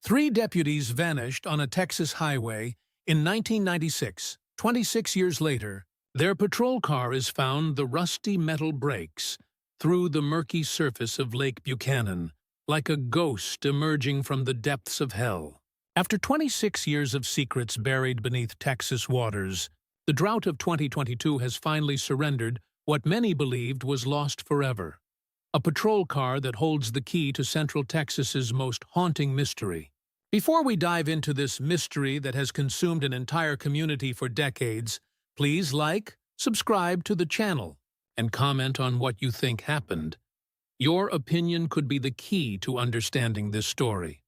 Three deputies vanished on a Texas highway in 1996. 26 years later, their patrol car is found the rusty metal brakes through the murky surface of Lake Buchanan, like a ghost emerging from the depths of hell. After 26 years of secrets buried beneath Texas waters, the drought of 2022 has finally surrendered what many believed was lost forever. A patrol car that holds the key to Central Texas's most haunting mystery. Before we dive into this mystery that has consumed an entire community for decades, please like, subscribe to the channel, and comment on what you think happened. Your opinion could be the key to understanding this story.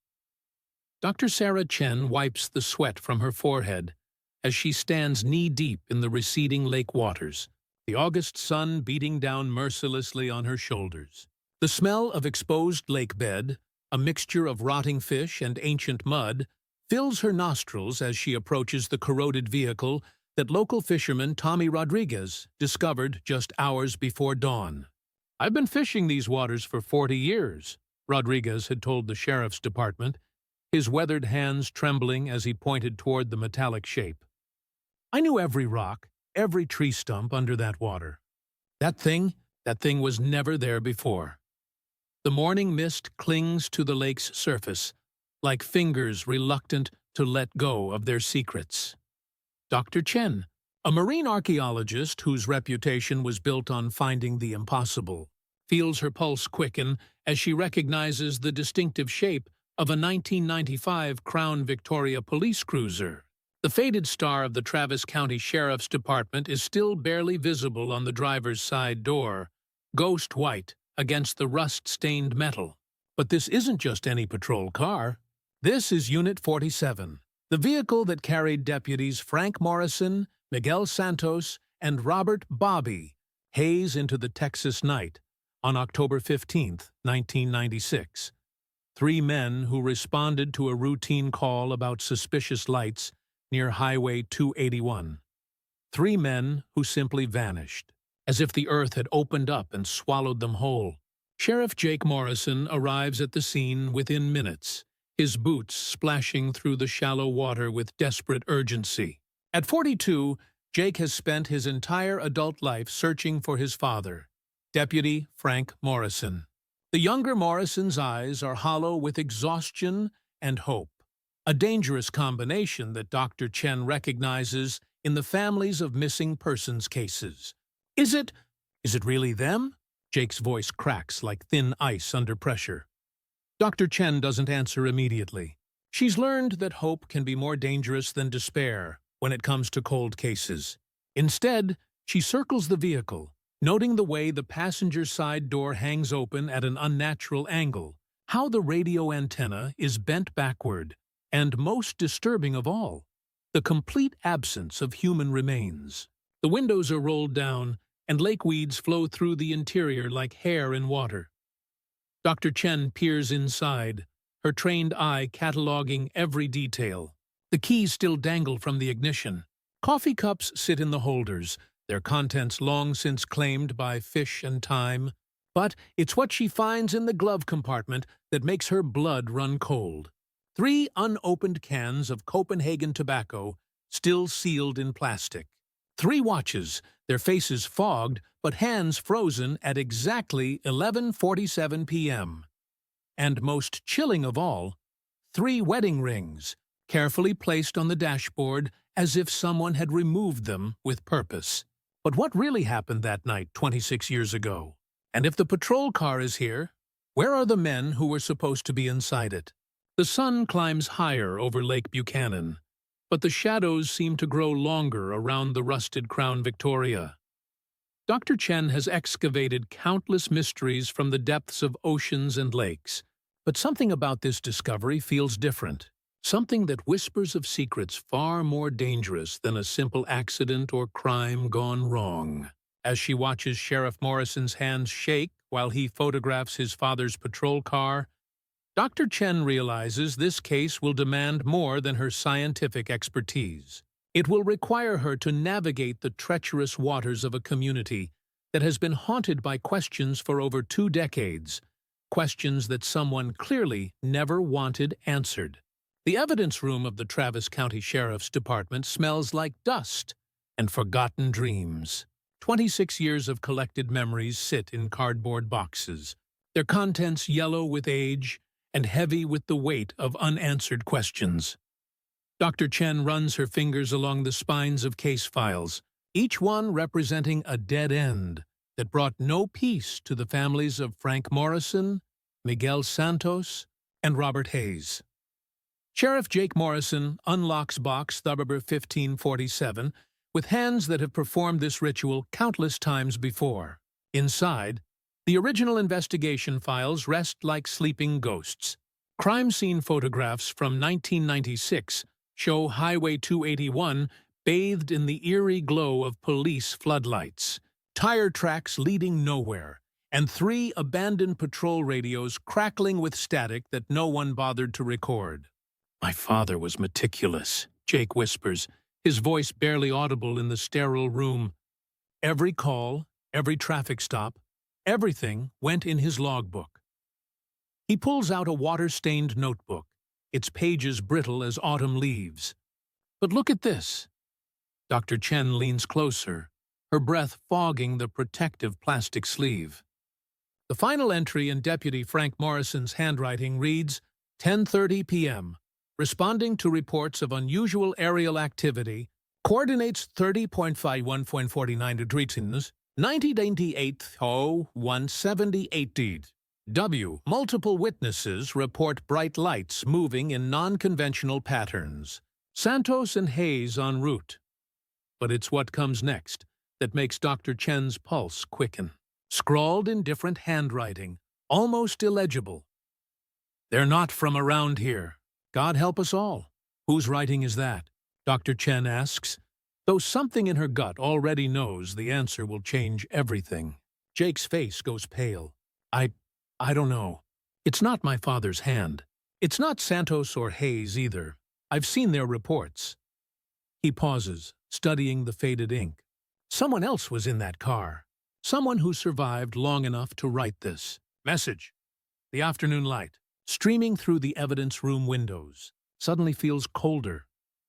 Dr. Sarah Chen wipes the sweat from her forehead as she stands knee-deep in the receding lake waters, the August sun beating down mercilessly on her shoulders. The smell of exposed lake bed, a mixture of rotting fish and ancient mud, fills her nostrils as she approaches the corroded vehicle that local fisherman Tommy Rodriguez discovered just hours before dawn. "I've been fishing these waters for 40 years, Rodriguez had told the sheriff's department, his weathered hands trembling as he pointed toward the metallic shape. "I knew every rock, every tree stump under that water. That thing was never there before." The morning mist clings to the lake's surface, like fingers reluctant to let go of their secrets. Dr. Chen, a marine archaeologist whose reputation was built on finding the impossible, feels her pulse quicken as she recognizes the distinctive shape of a 1995 Crown Victoria police cruiser. The faded star of the Travis County Sheriff's Department is still barely visible on the driver's side door, ghost white against the rust-stained metal. But this isn't just any patrol car. This is Unit 47, the vehicle that carried deputies Frank Morrison, Miguel Santos, and Robert "Bobby" Hayes into the Texas night on October 15, 1996. Three men who responded to a routine call about suspicious lights near Highway 281. Three men who simply vanished, as if the earth had opened up and swallowed them whole. Sheriff Jake Morrison arrives at the scene within minutes, his boots splashing through the shallow water with desperate urgency. At 42, Jake has spent his entire adult life searching for his father, Deputy Frank Morrison. The younger Morrison's eyes are hollow with exhaustion and hope, a dangerous combination that Dr. Chen recognizes in the families of missing persons cases. Is it really them? Jake's voice cracks like thin ice under pressure. Dr. Chen doesn't answer immediately. She's learned that hope can be more dangerous than despair when it comes to cold cases. Instead, she circles the vehicle, noting the way the passenger side door hangs open at an unnatural angle, how the radio antenna is bent backward, and most disturbing of all, the complete absence of human remains. The windows are rolled down, and lake weeds flow through the interior like hair in water. Dr. Chen peers inside, her trained eye cataloging every detail. The keys still dangle from the ignition. Coffee cups sit in the holders, their contents long since claimed by fish and time. But it's what she finds in the glove compartment that makes her blood run cold. 3 unopened cans of Copenhagen tobacco, still sealed in plastic. 3 watches, their faces fogged but hands frozen at exactly 11:47 p.m. And most chilling of all, 3 wedding rings, carefully placed on the dashboard as if someone had removed them with purpose. But what really happened that night 26 years ago? And if the patrol car is here, where are the men who were supposed to be inside it? The sun climbs higher over Lake Buchanan, but the shadows seem to grow longer around the rusted Crown Victoria. Dr. Chen has excavated countless mysteries from the depths of oceans and lakes, but something about this discovery feels different. Something that whispers of secrets far more dangerous than a simple accident or crime gone wrong. As she watches Sheriff Morrison's hands shake while he photographs his father's patrol car, Dr. Chen realizes this case will demand more than her scientific expertise. It will require her to navigate the treacherous waters of a community that has been haunted by questions for over 2 decades, questions that someone clearly never wanted answered. The evidence room of the Travis County Sheriff's Department smells like dust and forgotten dreams. 26 years of collected memories sit in cardboard boxes, their contents yellow with age and heavy with the weight of unanswered questions. Dr. Chen runs her fingers along the spines of case files, each one representing a dead end that brought no peace to the families of Frank Morrison, Miguel Santos, and Robert Hayes. Sheriff Jake Morrison unlocks box number 1547 with hands that have performed this ritual countless times before. Inside, the original investigation files rest like sleeping ghosts. Crime scene photographs from 1996 show Highway 281 bathed in the eerie glow of police floodlights, tire tracks leading nowhere, and 3 abandoned patrol radios crackling with static that no one bothered to record. "My father was meticulous," Jake whispers, his voice barely audible in the sterile room. Every call, every traffic stop, everything went in his logbook. He pulls out a water-stained notebook, its pages brittle as autumn leaves. "But look at this." Dr. Chen leans closer, her breath fogging the protective plastic sleeve. The final entry in Deputy Frank Morrison's handwriting reads, 10:30 p.m., responding to reports of unusual aerial activity, coordinates 30.51.49 degrees, 90.98 W. Multiple witnesses report bright lights moving in non-conventional patterns. Santos and Hayes en route. But it's what comes next that makes Dr. Chen's pulse quicken. Scrawled in different handwriting, almost illegible. "They're not from around here. God help us all." "Whose writing is that?" Dr. Chen asks, though something in her gut already knows the answer will change everything. Jake's face goes pale. I don't know. It's not my father's hand. It's not Santos or Hayes either. I've seen their reports." He pauses, studying the faded ink. Someone else was in that car. Someone who survived long enough to write this. Message. The afternoon light, streaming through the evidence room windows, suddenly feels colder.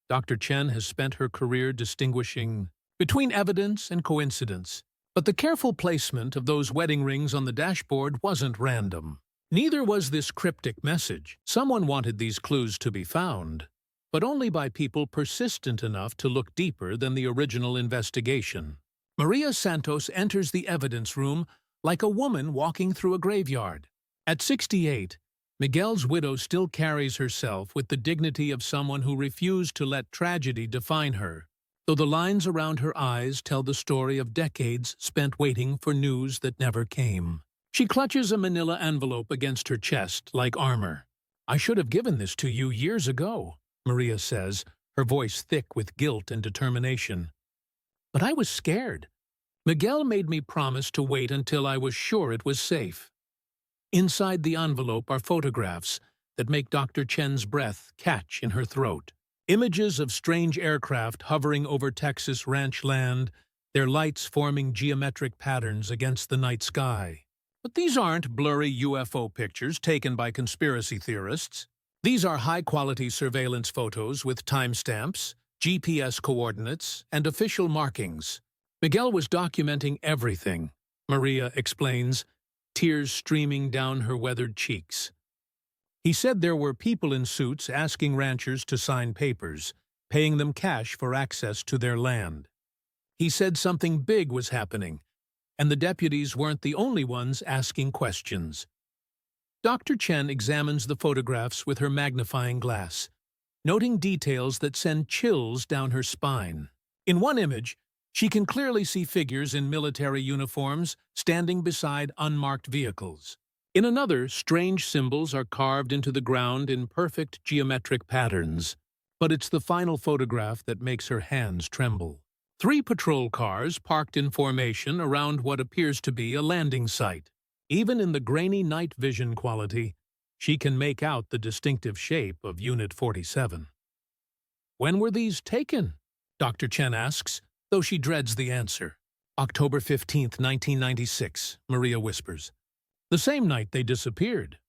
Dr. Chen has spent her career distinguishing between evidence and coincidence, but the careful placement of those wedding rings on the dashboard wasn't random. Neither was this cryptic message. Someone wanted these clues to be found, but only by people persistent enough to look deeper than the original investigation. Maria Santos enters the evidence room like a woman walking through a graveyard. At 68, Miguel's widow still carries herself with the dignity of someone who refused to let tragedy define her, though the lines around her eyes tell the story of decades spent waiting for news that never came. She clutches a manila envelope against her chest like armor. "I should have given this to you years ago," Maria says, her voice thick with guilt and determination. "But I was scared. Miguel made me promise to wait until I was sure it was safe." Inside the envelope are photographs that make Dr. Chen's breath catch in her throat. Images of strange aircraft hovering over Texas ranch land, their lights forming geometric patterns against the night sky. But these aren't blurry UFO pictures taken by conspiracy theorists. These are high-quality surveillance photos with timestamps, GPS coordinates, and official markings. Miguel was documenting everything, Maria explains, tears streaming down her weathered cheeks. He said there were people in suits asking ranchers to sign papers, paying them cash for access to their land. He said something big was happening, and the deputies weren't the only ones asking questions. Dr. Chen examines the photographs with her magnifying glass, noting details that send chills down her spine. In one image, she can clearly see figures in military uniforms standing beside unmarked vehicles. In another, strange symbols are carved into the ground in perfect geometric patterns. But it's the final photograph that makes her hands tremble. 3 patrol cars parked in formation around what appears to be a landing site. Even in the grainy night vision quality, she can make out the distinctive shape of Unit 47. "When were these taken?" Dr. Chen asks, though she dreads the answer. "October 15th, 1996, Maria whispers. "The same night they disappeared."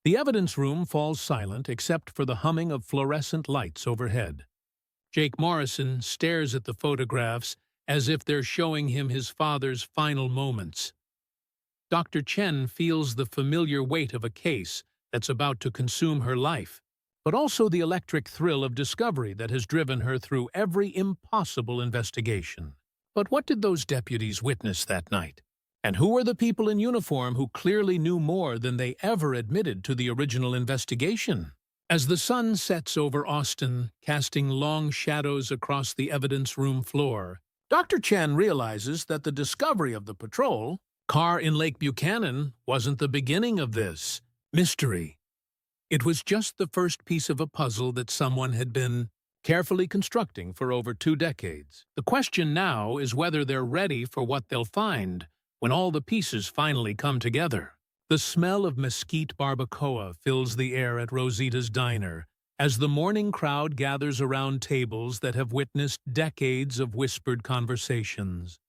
The evidence room falls silent except for the humming of fluorescent lights overhead. Jake Morrison stares at the photographs as if they're showing him his father's final moments. Dr. Chen feels the familiar weight of a case that's about to consume her life, but also the electric thrill of discovery that has driven her through every impossible investigation. But what did those deputies witness that night? And who were the people in uniform who clearly knew more than they ever admitted to the original investigation? As the sun sets over Austin, casting long shadows across the evidence room floor, Dr. Chen realizes that the discovery of the patrol car in Lake Buchanan wasn't the beginning of this mystery. It was just the first piece of a puzzle that someone had been carefully constructing for over 2 decades. The question now is whether they're ready for what they'll find when all the pieces finally come together. The smell of mesquite barbacoa fills the air at Rosita's diner as the morning crowd gathers around tables that have witnessed decades of whispered conversations.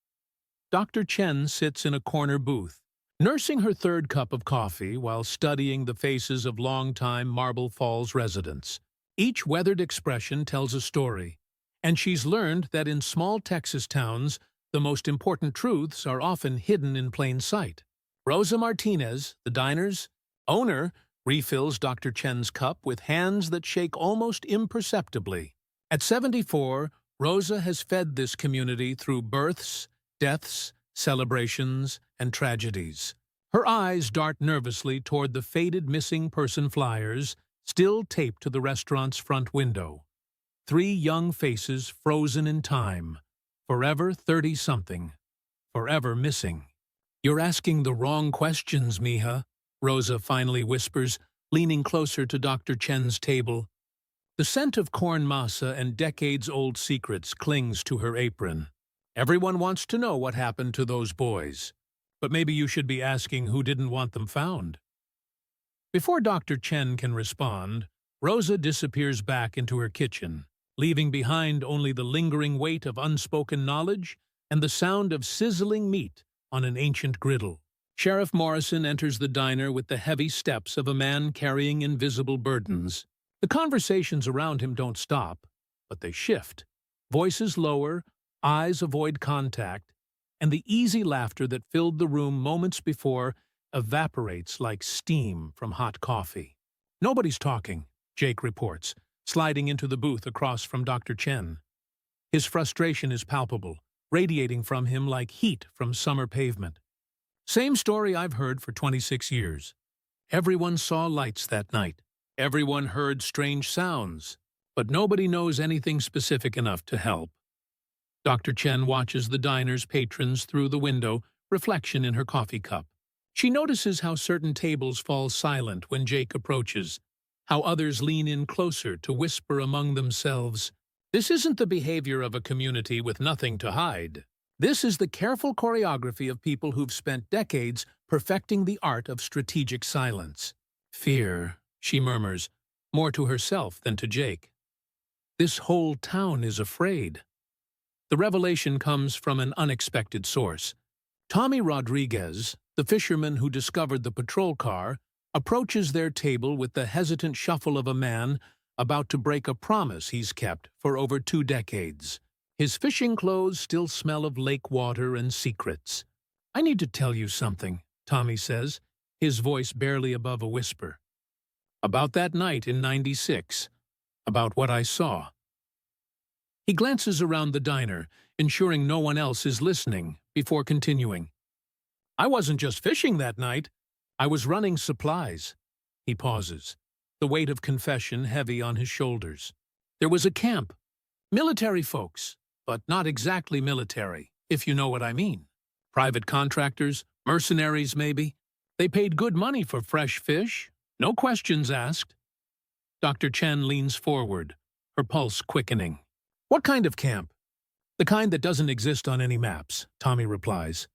Dr. Chen sits in a corner booth, nursing her 3rd cup of coffee while studying the faces of longtime Marble Falls residents. Each weathered expression tells a story, and she's learned that in small Texas towns, the most important truths are often hidden in plain sight. Rosa Martinez, the diner's owner, refills Dr. Chen's cup with hands that shake almost imperceptibly. At 74, Rosa has fed this community through births, deaths, celebrations, and tragedies. Her eyes dart nervously toward the faded missing person flyers still taped to the restaurant's front window. 3 young faces frozen in time, forever 30-something, forever missing. "You're asking the wrong questions, Mija," Rosa finally whispers, leaning closer to Dr. Chen's table. The scent of corn masa and decades-old secrets clings to her apron. "Everyone wants to know what happened to those boys. But maybe you should be asking who didn't want them found." Before Dr. Chen can respond, Rosa disappears back into her kitchen, leaving behind only the lingering weight of unspoken knowledge and the sound of sizzling meat on an ancient griddle. Sheriff Morrison enters the diner with the heavy steps of a man carrying invisible burdens. The conversations around him don't stop, but they shift. Voices lower, eyes avoid contact, and the easy laughter that filled the room moments before evaporates like steam from hot coffee. "Nobody's talking," Jake reports, sliding into the booth across from Dr. Chen. His frustration is palpable, radiating from him like heat from summer pavement. "Same story I've heard for 26 years. Everyone saw lights that night. Everyone heard strange sounds, but nobody knows anything specific enough to help." Dr. Chen watches the diner's patrons through the window, reflection in her coffee cup. She notices how certain tables fall silent when Jake approaches, how others lean in closer to whisper among themselves. This isn't the behavior of a community with nothing to hide. This is the careful choreography of people who've spent decades perfecting the art of strategic silence. "Fear," she murmurs, more to herself than to Jake. "This whole town is afraid." The revelation comes from an unexpected source. Tommy Rodriguez, the fisherman who discovered the patrol car, approaches their table with the hesitant shuffle of a man about to break a promise he's kept for over 2 decades. His fishing clothes still smell of lake water and secrets. "I need to tell you something," Tommy says, his voice barely above a whisper. "About that night in '96. About what I saw." He glances around the diner, ensuring no one else is listening, before continuing. "I wasn't just fishing that night. I was running supplies." He pauses, the weight of confession heavy on his shoulders. "There was a camp. Military folks, but not exactly military, if you know what I mean. Private contractors, mercenaries maybe. They paid good money for fresh fish, no questions asked." Dr. Chen leans forward, her pulse quickening. "What kind of camp?" "The kind that doesn't exist on any maps," Tommy replies.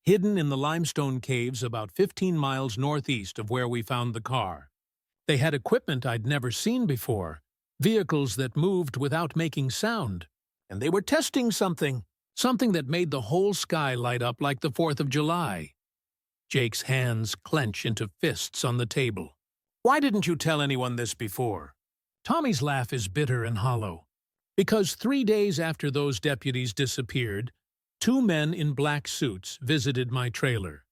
"Hidden in the limestone caves about 15 miles northeast of where we found the car. They had equipment I'd never seen before, vehicles that moved without making sound, and they were testing something that made the whole sky light up like the 4th of July. Jake's hands clench into fists on the table. Why didn't you tell anyone this before? Tommy's laugh is bitter and hollow. Because 3 days after those deputies disappeared, 2 men in black suits visited my trailer.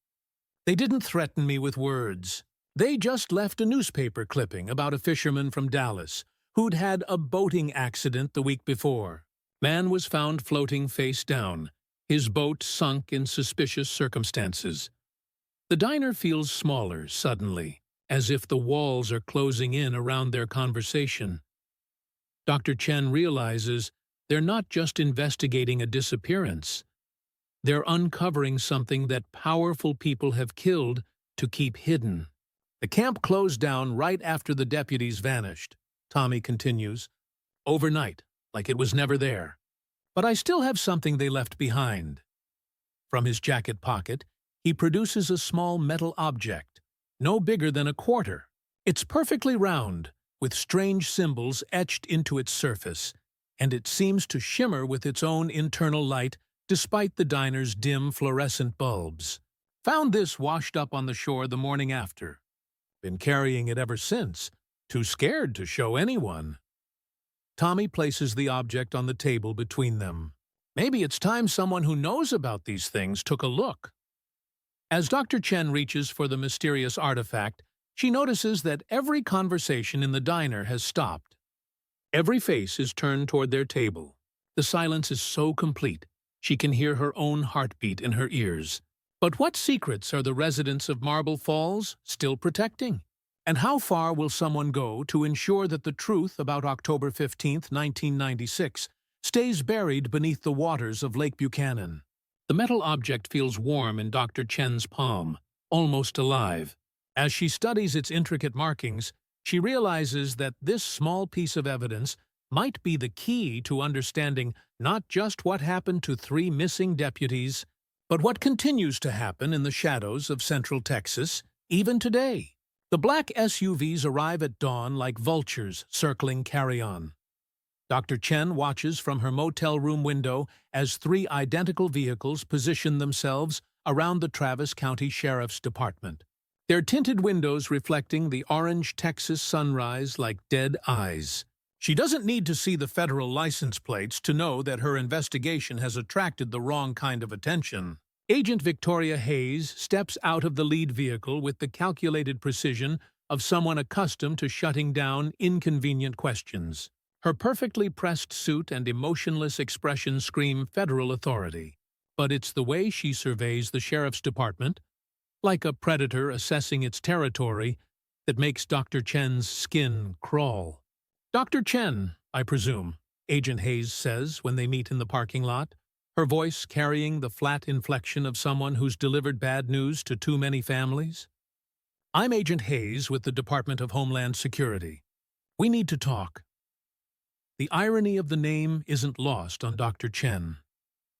They didn't threaten me with words. They just left a newspaper clipping about a fisherman from Dallas who'd had a boating accident the week before. Man was found floating face down, his boat sunk in suspicious circumstances. The diner feels smaller suddenly, as if the walls are closing in around their conversation. Dr. Chen realizes they're not just investigating a disappearance. They're uncovering something that powerful people have killed to keep hidden. The camp closed down right after the deputies vanished, Tommy continues. Overnight, like it was never there. But I still have something they left behind. From his jacket pocket, he produces a small metal object, no bigger than a quarter. It's perfectly round, with strange symbols etched into its surface, and it seems to shimmer with its own internal light despite the diner's dim fluorescent bulbs. Found this washed up on the shore the morning after. Been carrying it ever since, too scared to show anyone. Tommy places the object on the table between them. Maybe it's time someone who knows about these things took a look. As Dr. Chen reaches for the mysterious artifact, she notices that every conversation in the diner has stopped. Every face is turned toward their table. The silence is so complete, she can hear her own heartbeat in her ears. But what secrets are the residents of Marble Falls still protecting? And how far will someone go to ensure that the truth about October 15, 1996, stays buried beneath the waters of Lake Buchanan? The metal object feels warm in Dr. Chen's palm, almost alive. As she studies its intricate markings, she realizes that this small piece of evidence might be the key to understanding not just what happened to 3 missing deputies, but what continues to happen in the shadows of Central Texas, even today. The black SUVs arrive at dawn like vultures circling Carry-On. Dr. Chen watches from her motel room window as 3 identical vehicles position themselves around the Travis County Sheriff's Department, their tinted windows reflecting the orange Texas sunrise like dead eyes. She doesn't need to see the federal license plates to know that her investigation has attracted the wrong kind of attention. Agent Victoria Hayes steps out of the lead vehicle with the calculated precision of someone accustomed to shutting down inconvenient questions. Her perfectly pressed suit and emotionless expression scream federal authority. But it's the way she surveys the sheriff's department, like a predator assessing its territory, that makes Dr. Chen's skin crawl. Dr. Chen, I presume, Agent Hayes says when they meet in the parking lot, her voice carrying the flat inflection of someone who's delivered bad news to too many families. I'm Agent Hayes with the Department of Homeland Security. We need to talk. The irony of the name isn't lost on Dr. Chen.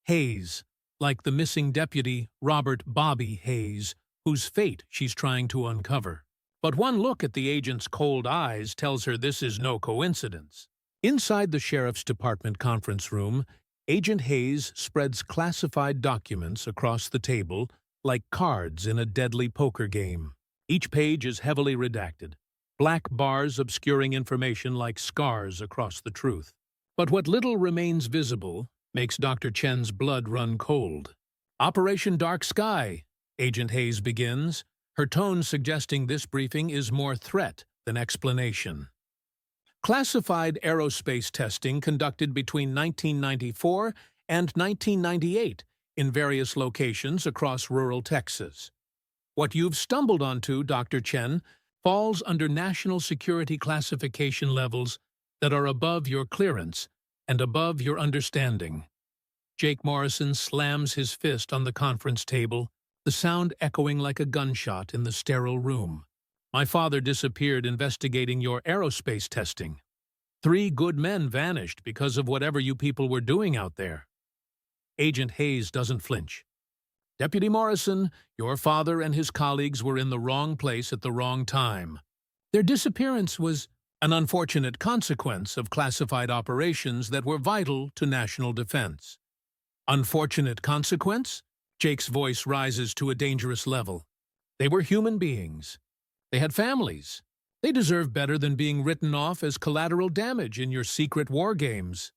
Hayes, like the missing deputy Robert Bobby Hayes, whose fate she's trying to uncover. But one look at the agent's cold eyes tells her this is no coincidence. Inside the Sheriff's Department conference room, Agent Hayes spreads classified documents across the table like cards in a deadly poker game. Each page is heavily redacted, black bars obscuring information like scars across the truth. But what little remains visible makes Dr. Chen's blood run cold. Operation Dark Sky, Agent Hayes begins, her tone suggesting this briefing is more threat than explanation. Classified aerospace testing conducted between 1994 and 1998 in various locations across rural Texas. What you've stumbled onto, Dr. Chen, falls under national security classification levels that are above your clearance and above your understanding. Jake Morrison slams his fist on the conference table, the sound echoing like a gunshot in the sterile room. My father disappeared investigating your aerospace testing. 3 good men vanished because of whatever you people were doing out there. Agent Hayes doesn't flinch. Deputy Morrison, your father and his colleagues were in the wrong place at the wrong time. Their disappearance was an unfortunate consequence of classified operations that were vital to national defense. Unfortunate consequence? Jake's voice rises to a dangerous level. They were human beings. They had families. They deserve better than being written off as collateral damage in your secret war games.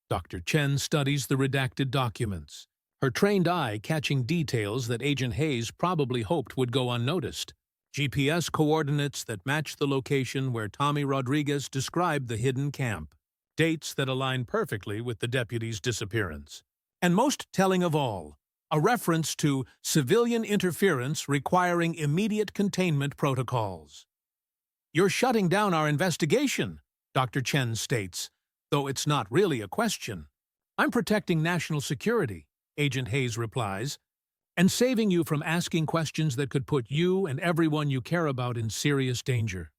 Dr. Chen studies the redacted documents, her trained eye catching details that Agent Hayes probably hoped would go unnoticed. GPS coordinates that match the location where Tommy Rodriguez described the hidden camp. Dates that align perfectly with the deputy's disappearance. And most telling of all, a reference to civilian interference requiring immediate containment protocols. "You're shutting down our investigation," Dr. Chen states, though it's not really a question. "I'm protecting national security," Agent Hayes replies, "and saving you from asking questions that could put you and everyone you care about in serious danger."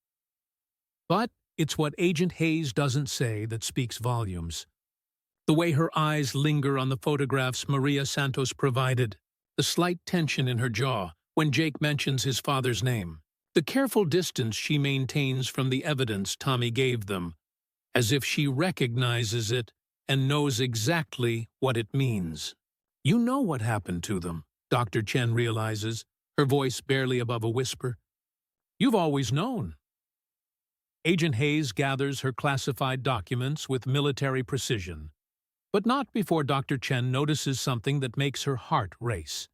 But it's what Agent Hayes doesn't say that speaks volumes. The way her eyes linger on the photographs Maria Santos provided, the slight tension in her jaw when Jake mentions his father's name, the careful distance she maintains from the evidence Tommy gave them, as if she recognizes it and knows exactly what it means. "You know what happened to them," Dr. Chen realizes, her voice barely above a whisper. "You've always known." Agent Hayes gathers her classified documents with military precision, but not before Dr. Chen notices something that makes her heart race.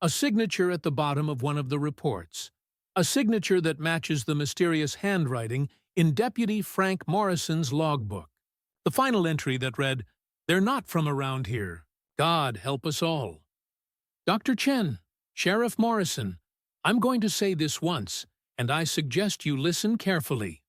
A signature at the bottom of one of the reports, a signature that matches the mysterious handwriting in Deputy Frank Morrison's logbook. The final entry that read, "They're not from around here. God help us all." "Dr. Chen, Sheriff Morrison, I'm going to say this once, and I suggest you listen carefully."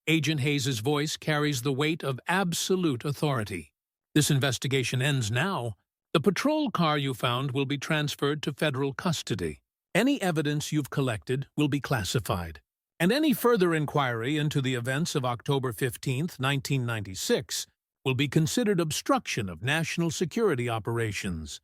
Agent Hayes's voice carries the weight of absolute authority. "This investigation ends now. The patrol car you found will be transferred to federal custody. Any evidence you've collected will be classified, and any further inquiry into the events of October 15, 1996, will be considered obstruction of national security operations."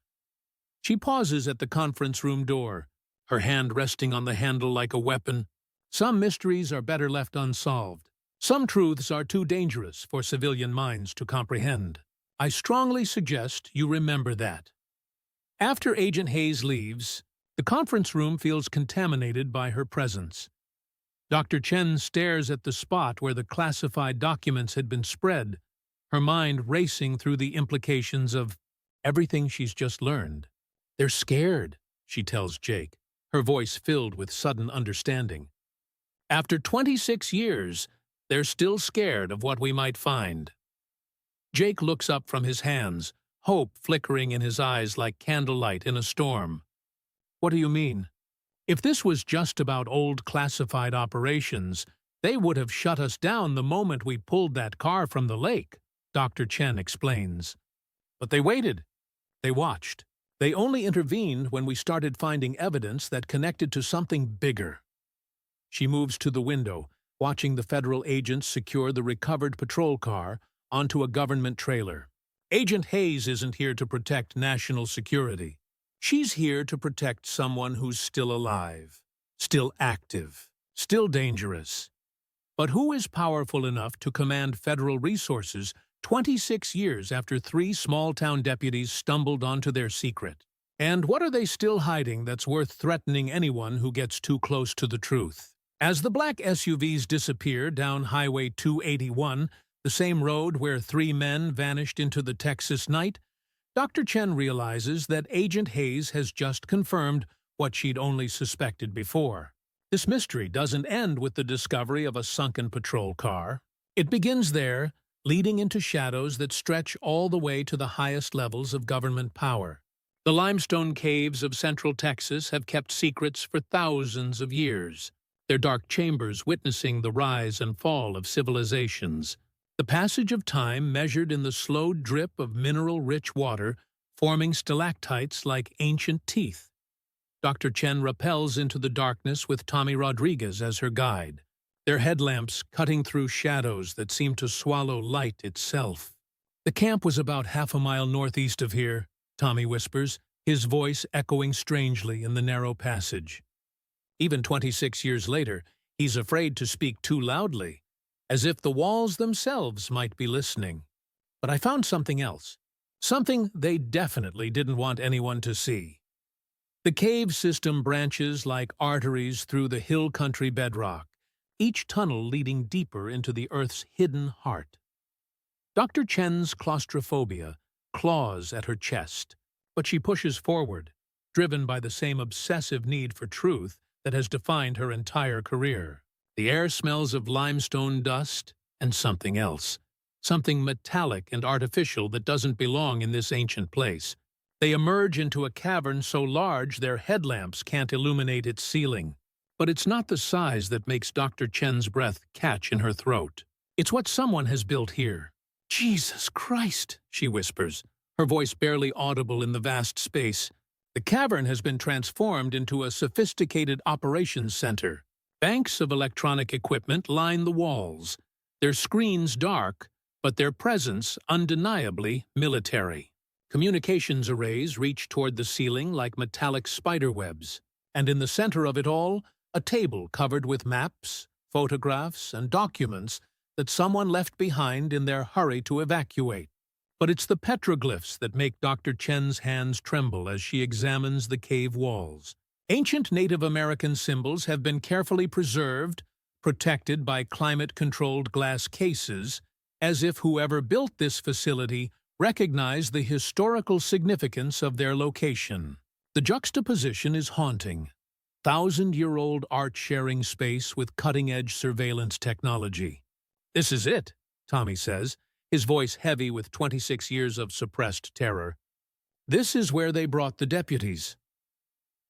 She pauses at the conference room door, her hand resting on the handle like a weapon. Some mysteries are better left unsolved. Some truths are too dangerous for civilian minds to comprehend. I strongly suggest you remember that. After Agent Hayes leaves, the conference room feels contaminated by her presence. Dr. Chen stares at the spot where the classified documents had been spread, her mind racing through the implications of everything she's just learned. "They're scared," she tells Jake, her voice filled with sudden understanding. "After 26 years, they're still scared of what we might find." Jake looks up from his hands, hope flickering in his eyes like candlelight in a storm. "What do you mean? If this was just about old classified operations, they would have shut us down the moment we pulled that car from the lake," Dr. Chen explains. "But they waited. They watched. They only intervened when we started finding evidence that connected to something bigger." She moves to the window, watching the federal agents secure the recovered patrol car onto a government trailer. Agent Hayes isn't here to protect national security. She's here to protect someone who's still alive, still active, still dangerous. But who is powerful enough to command federal resources 26 years after 3 small-town deputies stumbled onto their secret? And what are they still hiding that's worth threatening anyone who gets too close to the truth? As the black SUVs disappear down Highway 281, the same road where 3 men vanished into the Texas night, Dr. Chen realizes that Agent Hayes has just confirmed what she'd only suspected before. This mystery doesn't end with the discovery of a sunken patrol car. It begins there, leading into shadows that stretch all the way to the highest levels of government power. The limestone caves of central Texas have kept secrets for thousands of years, their dark chambers witnessing the rise and fall of civilizations. The passage of time measured in the slow drip of mineral-rich water, forming stalactites like ancient teeth. Dr. Chen rappels into the darkness with Tommy Rodriguez as her guide, their headlamps cutting through shadows that seem to swallow light itself. "The camp was about half a mile northeast of here," Tommy whispers, his voice echoing strangely in the narrow passage. Even 26 years later, he's afraid to speak too loudly, as if the walls themselves might be listening. "But I found something else. Something they definitely didn't want anyone to see." The cave system branches like arteries through the hill country bedrock, each tunnel leading deeper into the Earth's hidden heart. Dr. Chen's claustrophobia claws at her chest, but she pushes forward, driven by the same obsessive need for truth that has defined her entire career. The air smells of limestone dust and something else, something metallic and artificial that doesn't belong in this ancient place. They emerge into a cavern so large their headlamps can't illuminate its ceiling. But it's not the size that makes Dr. Chen's breath catch in her throat. It's what someone has built here. "Jesus Christ," she whispers, her voice barely audible in the vast space. The cavern has been transformed into a sophisticated operations center. Banks of electronic equipment line the walls, their screens dark, but their presence undeniably military. Communications arrays reach toward the ceiling like metallic spiderwebs, and in the center of it all, a table covered with maps, photographs, and documents that someone left behind in their hurry to evacuate. But it's the petroglyphs that make Dr. Chen's hands tremble as she examines the cave walls. Ancient Native American symbols have been carefully preserved, protected by climate-controlled glass cases, as if whoever built this facility recognized the historical significance of their location. The juxtaposition is haunting. Thousand-year-old art-sharing space with cutting-edge surveillance technology. "This is it," Tommy says, his voice heavy with 26 years of suppressed terror. "This is where they brought the deputies."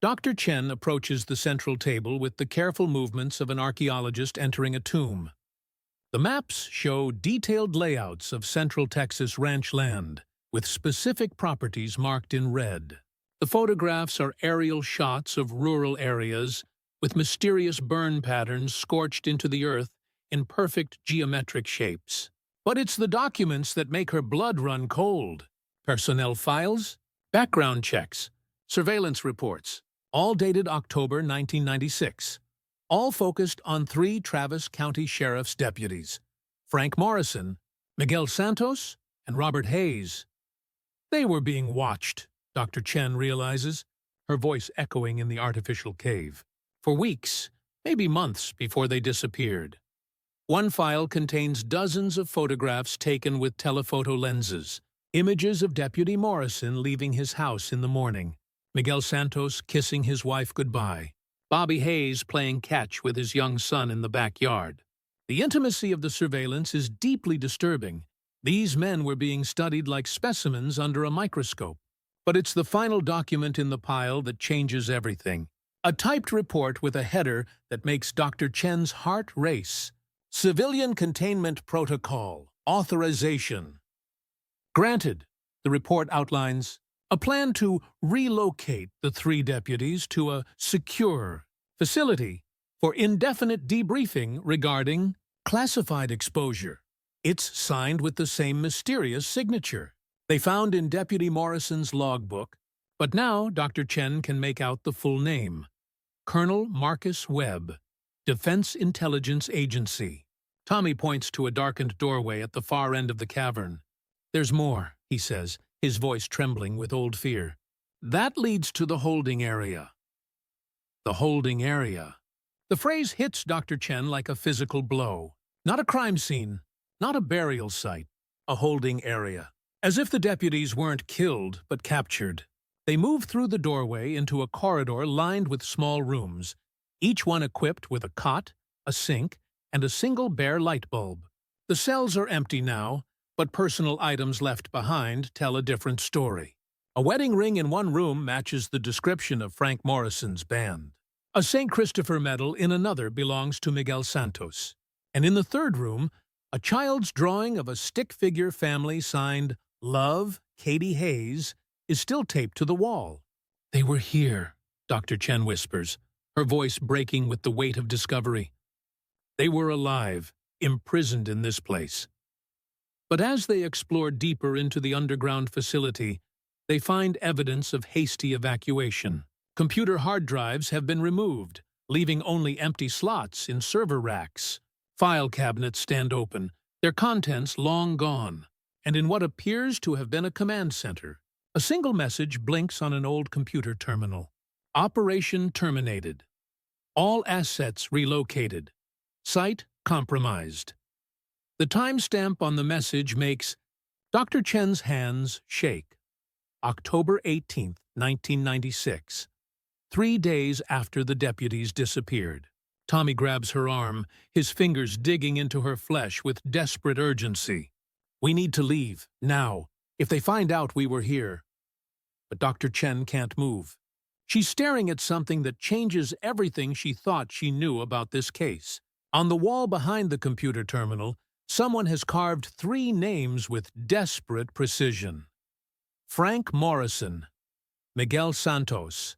Dr. Chen approaches the central table with the careful movements of an archaeologist entering a tomb. The maps show detailed layouts of Central Texas ranch land, with specific properties marked in red. The photographs are aerial shots of rural areas, with mysterious burn patterns scorched into the earth in perfect geometric shapes. But it's the documents that make her blood run cold. Personnel files, background checks, surveillance reports, all dated October 1996. All focused on 3 Travis County Sheriff's deputies, Frank Morrison, Miguel Santos, and Robert Hayes. They were being watched, Dr. Chen realizes, her voice echoing in the artificial cave. For weeks, maybe months before they disappeared. One file contains dozens of photographs taken with telephoto lenses, images of Deputy Morrison leaving his house in the morning, Miguel Santos kissing his wife goodbye, Bobby Hayes playing catch with his young son in the backyard. The intimacy of the surveillance is deeply disturbing. These men were being studied like specimens under a microscope. But it's the final document in the pile that changes everything. A typed report with a header that makes Dr. Chen's heart race. Civilian Containment Protocol. Authorization. Granted, the report outlines a plan to relocate the 3 deputies to a secure facility for indefinite debriefing regarding classified exposure. It's signed with the same mysterious signature they found in Deputy Morrison's logbook, but now Dr. Chen can make out the full name. Colonel Marcus Webb, Defense Intelligence Agency. Tommy points to a darkened doorway at the far end of the cavern. "There's more," he says, his voice trembling with old fear. "That leads to the holding area." The holding area. The phrase hits Dr. Chen like a physical blow. Not a crime scene, not a burial site, a holding area. As if the deputies weren't killed, but captured. They move through the doorway into a corridor lined with small rooms, each one equipped with a cot, a sink, and a single bare light bulb. The cells are empty now, but personal items left behind tell a different story. A wedding ring in one room matches the description of Frank Morrison's band. A St. Christopher medal in another belongs to Miguel Santos. And in the third room, a child's drawing of a stick-figure family signed Love, Katie Hayes, is still taped to the wall. "They were here," Dr. Chen whispers, her voice breaking with the weight of discovery. They were alive, imprisoned in this place. But as they explore deeper into the underground facility, they find evidence of hasty evacuation. Computer hard drives have been removed, leaving only empty slots in server racks. File cabinets stand open, their contents long gone. And in what appears to have been a command center, a single message blinks on an old computer terminal. Operation terminated. All assets relocated. Site compromised. The timestamp on the message makes Dr. Chen's hands shake. October 18th, 1996. 3 days after the deputies disappeared. Tommy grabs her arm, his fingers digging into her flesh with desperate urgency. We need to leave, now, if they find out we were here. But Dr. Chen can't move. She's staring at something that changes everything she thought she knew about this case. On the wall behind the computer terminal, someone has carved 3 names with desperate precision. Frank Morrison, Miguel Santos,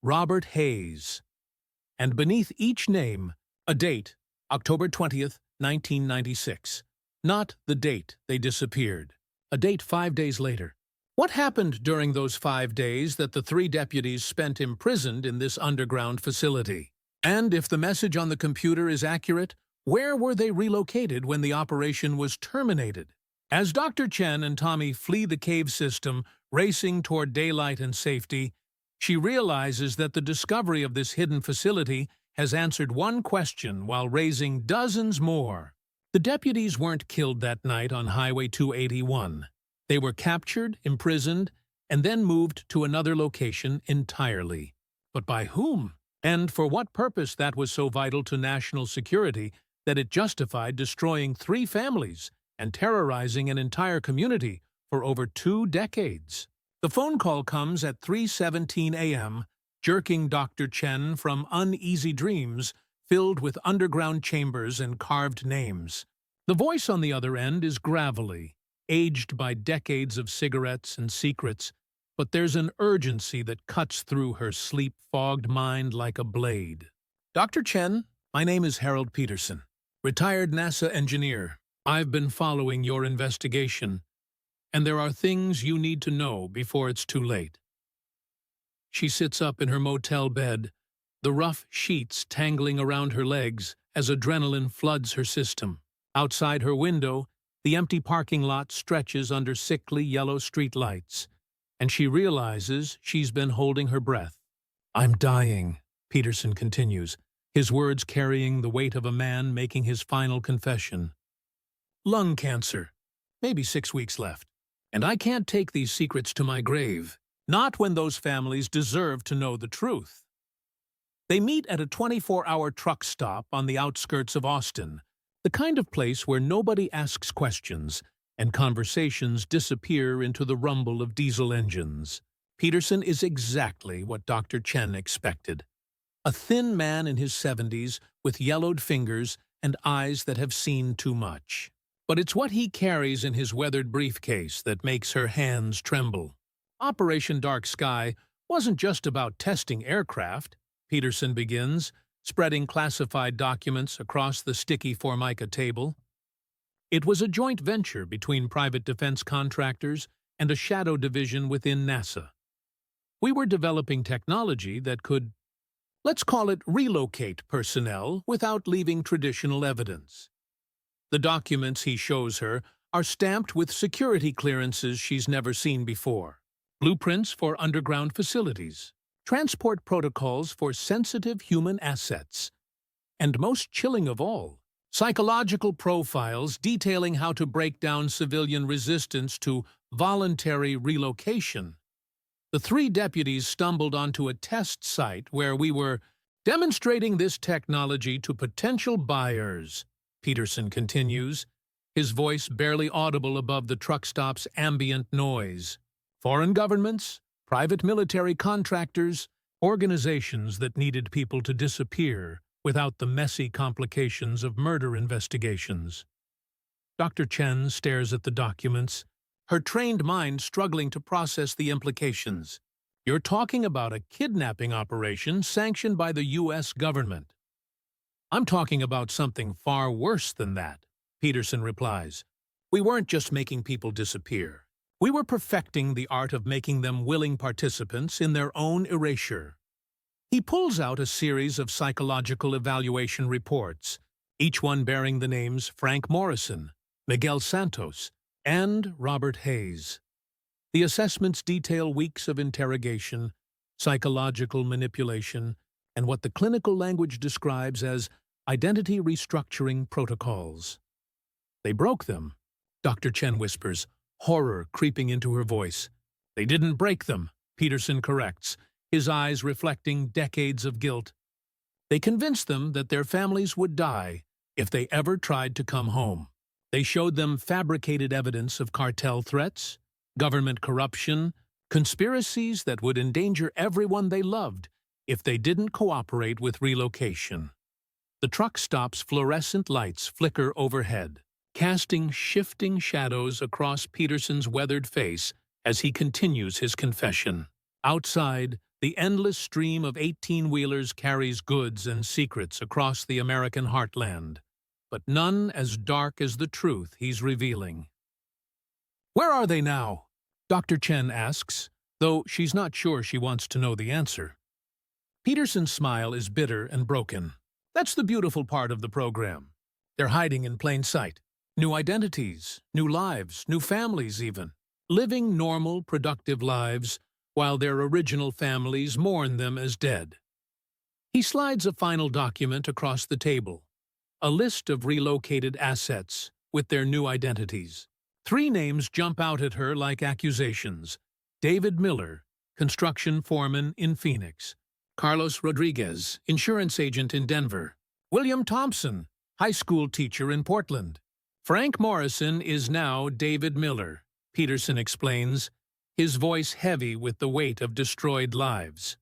Robert Hayes. And beneath each name, a date, October 20th, 1996. Not the date they disappeared. A date 5 days later. What happened during those 5 days that the 3 deputies spent imprisoned in this underground facility? And if the message on the computer is accurate, where were they relocated when the operation was terminated? As Dr. Chen and Tommy flee the cave system, racing toward daylight and safety, she realizes that the discovery of this hidden facility has answered one question while raising dozens more. The deputies weren't killed that night on Highway 281. They were captured, imprisoned, and then moved to another location entirely. But by whom? And for what purpose that was so vital to national security that it justified destroying 3 families and terrorizing an entire community for over 2 decades. The phone call comes at 3:17 a.m., jerking Dr. Chen from uneasy dreams filled with underground chambers and carved names. The voice on the other end is gravelly, aged by decades of cigarettes and secrets, but there's an urgency that cuts through her sleep-fogged mind like a blade. Dr. Chen, my name is Harold Peterson, retired NASA engineer. I've been following your investigation, and there are things you need to know before it's too late. She sits up in her motel bed, the rough sheets tangling around her legs as adrenaline floods her system. Outside her window, the empty parking lot stretches under sickly yellow streetlights, and she realizes she's been holding her breath. I'm dying, Peterson continues, his words carrying the weight of a man making his final confession. Lung cancer. Maybe 6 weeks left. And I can't take these secrets to my grave. Not when those families deserve to know the truth. They meet at a 24-hour truck stop on the outskirts of Austin, the kind of place where nobody asks questions and conversations disappear into the rumble of diesel engines. Peterson is exactly what Dr. Chen expected. A thin man in his 70s with yellowed fingers and eyes that have seen too much. But it's what he carries in his weathered briefcase that makes her hands tremble. Operation Dark Sky wasn't just about testing aircraft, Peterson begins, spreading classified documents across the sticky Formica table. It was a joint venture between private defense contractors and a shadow division within NASA. We were developing technology that could, let's call it, relocate personnel without leaving traditional evidence. The documents he shows her are stamped with security clearances she's never seen before. Blueprints for underground facilities, transport protocols for sensitive human assets, and most chilling of all, psychological profiles detailing how to break down civilian resistance to voluntary relocation. The 3 deputies stumbled onto a test site where we were demonstrating this technology to potential buyers, Peterson continues, his voice barely audible above the truck stop's ambient noise. Foreign governments, private military contractors, organizations that needed people to disappear without the messy complications of murder investigations. Dr. Chen stares at the documents, her trained mind struggling to process the implications. You're talking about a kidnapping operation sanctioned by the U.S. government. I'm talking about something far worse than that, Peterson replies. We weren't just making people disappear. We were perfecting the art of making them willing participants in their own erasure. He pulls out a series of psychological evaluation reports, each one bearing the names Frank Morrison, Miguel Santos, and Robert Hayes. The assessments detail weeks of interrogation, psychological manipulation, and what the clinical language describes as identity restructuring protocols. They broke them, Dr. Chen whispers, horror creeping into her voice. They didn't break them, Peterson corrects, his eyes reflecting decades of guilt. They convinced them that their families would die if they ever tried to come home. They showed them fabricated evidence of cartel threats, government corruption, conspiracies that would endanger everyone they loved if they didn't cooperate with relocation. The truck stop's fluorescent lights flicker overhead, casting shifting shadows across Peterson's weathered face as he continues his confession. Outside, the endless stream of 18-wheelers carries goods and secrets across the American heartland, but none as dark as the truth he's revealing. "Where are they now?" Dr. Chen asks, though she's not sure she wants to know the answer. Peterson's smile is bitter and broken. That's the beautiful part of the program. They're hiding in plain sight. New identities, new lives, new families even. Living normal, productive lives while their original families mourn them as dead. He slides a final document across the table, a list of relocated assets with their new identities. 3 names jump out at her like accusations. David Miller, construction foreman in Phoenix. Carlos Rodriguez, insurance agent in Denver. William Thompson, high school teacher in Portland. Frank Morrison is now David Miller, Peterson explains, his voice heavy with the weight of destroyed lives.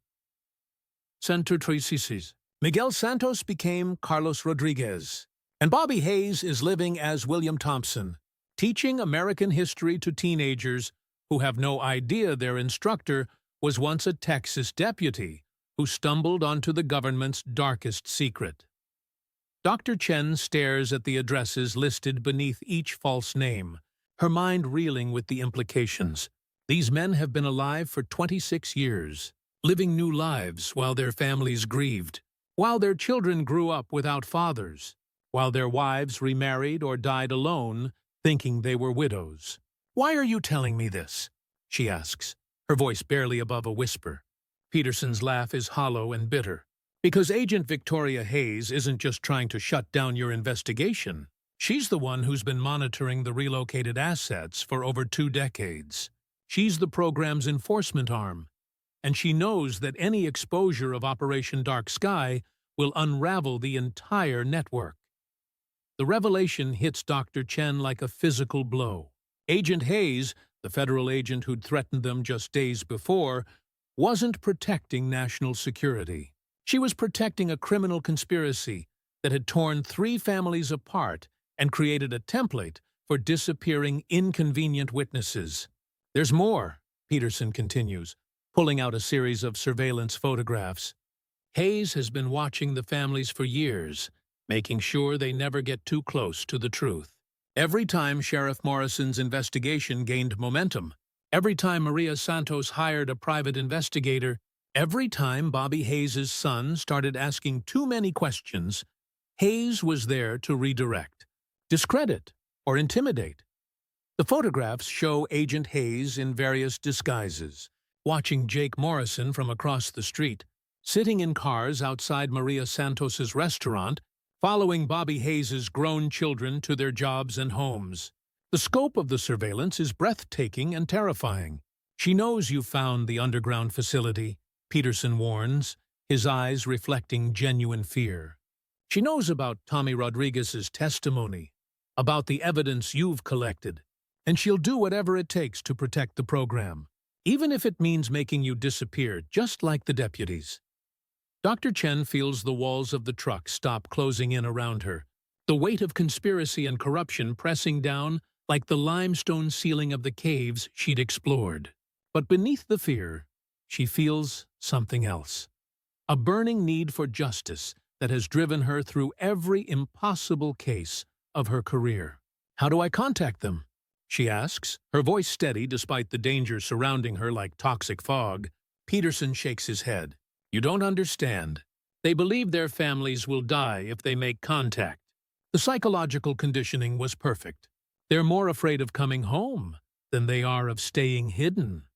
Miguel Santos became Carlos Rodriguez, and Bobby Hayes is living as William Thompson, teaching American history to teenagers who have no idea their instructor was once a Texas deputy who stumbled onto the government's darkest secret. Dr. Chen stares at the addresses listed beneath each false name, her mind reeling with the implications. These men have been alive for 26 years, living new lives while their families grieved, while their children grew up without fathers, while their wives remarried or died alone, thinking they were widows. "Why are you telling me this?" she asks, her voice barely above a whisper. Peterson's laugh is hollow and bitter. "Because Agent Victoria Hayes isn't just trying to shut down your investigation. She's the one who's been monitoring the relocated assets for over 2 decades. She's the program's enforcement arm, and she knows that any exposure of Operation Dark Sky will unravel the entire network." The revelation hits Dr. Chen like a physical blow. Agent Hayes, the federal agent who'd threatened them just days before, wasn't protecting national security. She was protecting a criminal conspiracy that had torn 3 families apart and created a template for disappearing inconvenient witnesses. "There's more," Peterson continues, pulling out a series of surveillance photographs. "Hayes has been watching the families for years, making sure they never get too close to the truth. Every time Sheriff Morrison's investigation gained momentum, every time Maria Santos hired a private investigator, every time Bobby Hayes' son started asking too many questions, Hayes was there to redirect, discredit, or intimidate. The photographs show Agent Hayes in various disguises, watching Jake Morrison from across the street, sitting in cars outside Maria Santos's restaurant, following Bobby Hayes' grown children to their jobs and homes. The scope of the surveillance is breathtaking and terrifying. "She knows you found the underground facility," Peterson warns, his eyes reflecting genuine fear. "She knows about Tommy Rodriguez's testimony, about the evidence you've collected, and she'll do whatever it takes to protect the program, even if it means making you disappear, just like the deputies." Dr. Chen feels the walls of the truck stop closing in around her, the weight of conspiracy and corruption pressing down like the limestone ceiling of the caves she'd explored. But beneath the fear, she feels something else. A burning need for justice that has driven her through every impossible case of her career. "How do I contact them?" she asks, her voice steady despite the danger surrounding her like toxic fog. Peterson shakes his head. "You don't understand. They believe their families will die if they make contact. The psychological conditioning was perfect. They're more afraid of coming home than they are of staying hidden."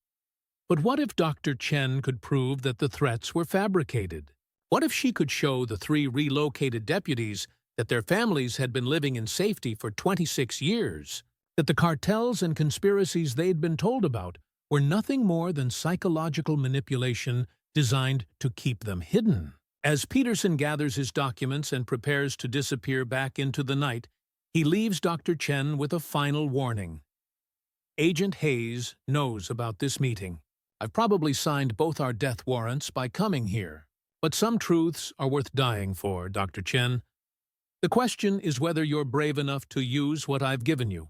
But what if Dr. Chen could prove that the threats were fabricated? What if she could show the 3 relocated deputies that their families had been living in safety for 26 years, that the cartels and conspiracies they'd been told about were nothing more than psychological manipulation designed to keep them hidden? As Peterson gathers his documents and prepares to disappear back into the night, he leaves Dr. Chen with a final warning. Agent Hayes knows about this meeting. I've probably signed both our death warrants by coming here. But some truths are worth dying for, Dr. Chen. The question is whether you're brave enough to use what I've given you.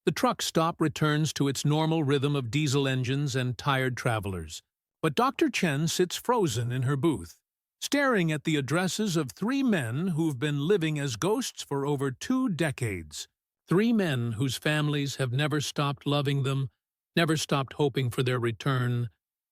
The truck stop returns to its normal rhythm of diesel engines and tired travelers. But Dr. Chen sits frozen in her booth, staring at the addresses of 3 men who've been living as ghosts for over 2 decades. 3 men whose families have never stopped loving them, never stopped hoping for their return,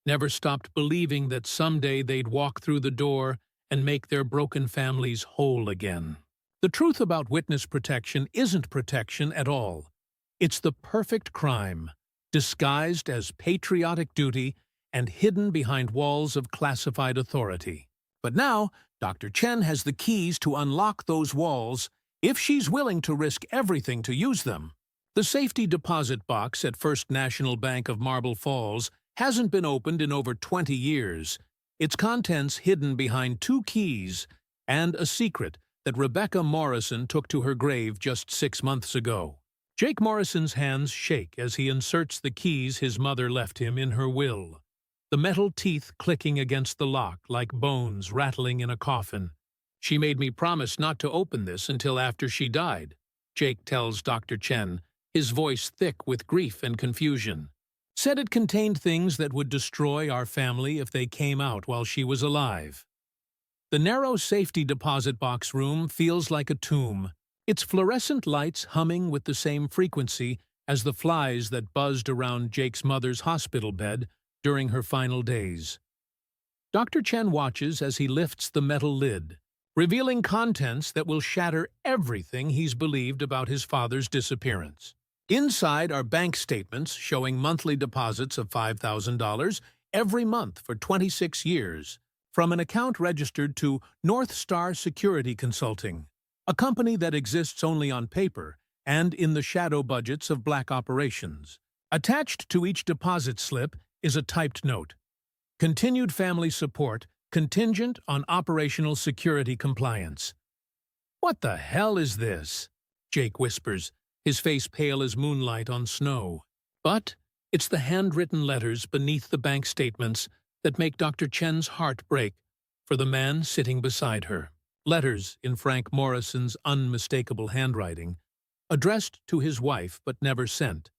never stopped believing that someday they'd walk through the door and make their broken families whole again. The truth about witness protection isn't protection at all. It's the perfect crime, disguised as patriotic duty and hidden behind walls of classified authority. But now, Dr. Chen has the keys to unlock those walls if she's willing to risk everything to use them. The safety deposit box at First National Bank of Marble Falls hasn't been opened in over 20 years, its contents hidden behind 2 keys and a secret that Rebecca Morrison took to her grave just 6 months ago. Jake Morrison's hands shake as he inserts the keys his mother left him in her will, the metal teeth clicking against the lock like bones rattling in a coffin. She made me promise not to open this until after she died, Jake tells Dr. Chen, his voice thick with grief and confusion. Said it contained things that would destroy our family if they came out while she was alive. The narrow safety deposit box room feels like a tomb, its fluorescent lights humming with the same frequency as the flies that buzzed around Jake's mother's hospital bed during her final days. Dr. Chen watches as he lifts the metal lid, revealing contents that will shatter everything he's believed about his father's disappearance. Inside are bank statements showing monthly deposits of $5,000 every month for 26 years from an account registered to North Star Security Consulting, a company that exists only on paper and in the shadow budgets of black operations. Attached to each deposit slip is a typed note. Continued family support contingent on operational security compliance. What the hell is this? Jake whispers, his face pale as moonlight on snow. But it's the handwritten letters beneath the bank statements that make Dr. Chen's heart break for the man sitting beside her. Letters in Frank Morrison's unmistakable handwriting, addressed to his wife but never sent,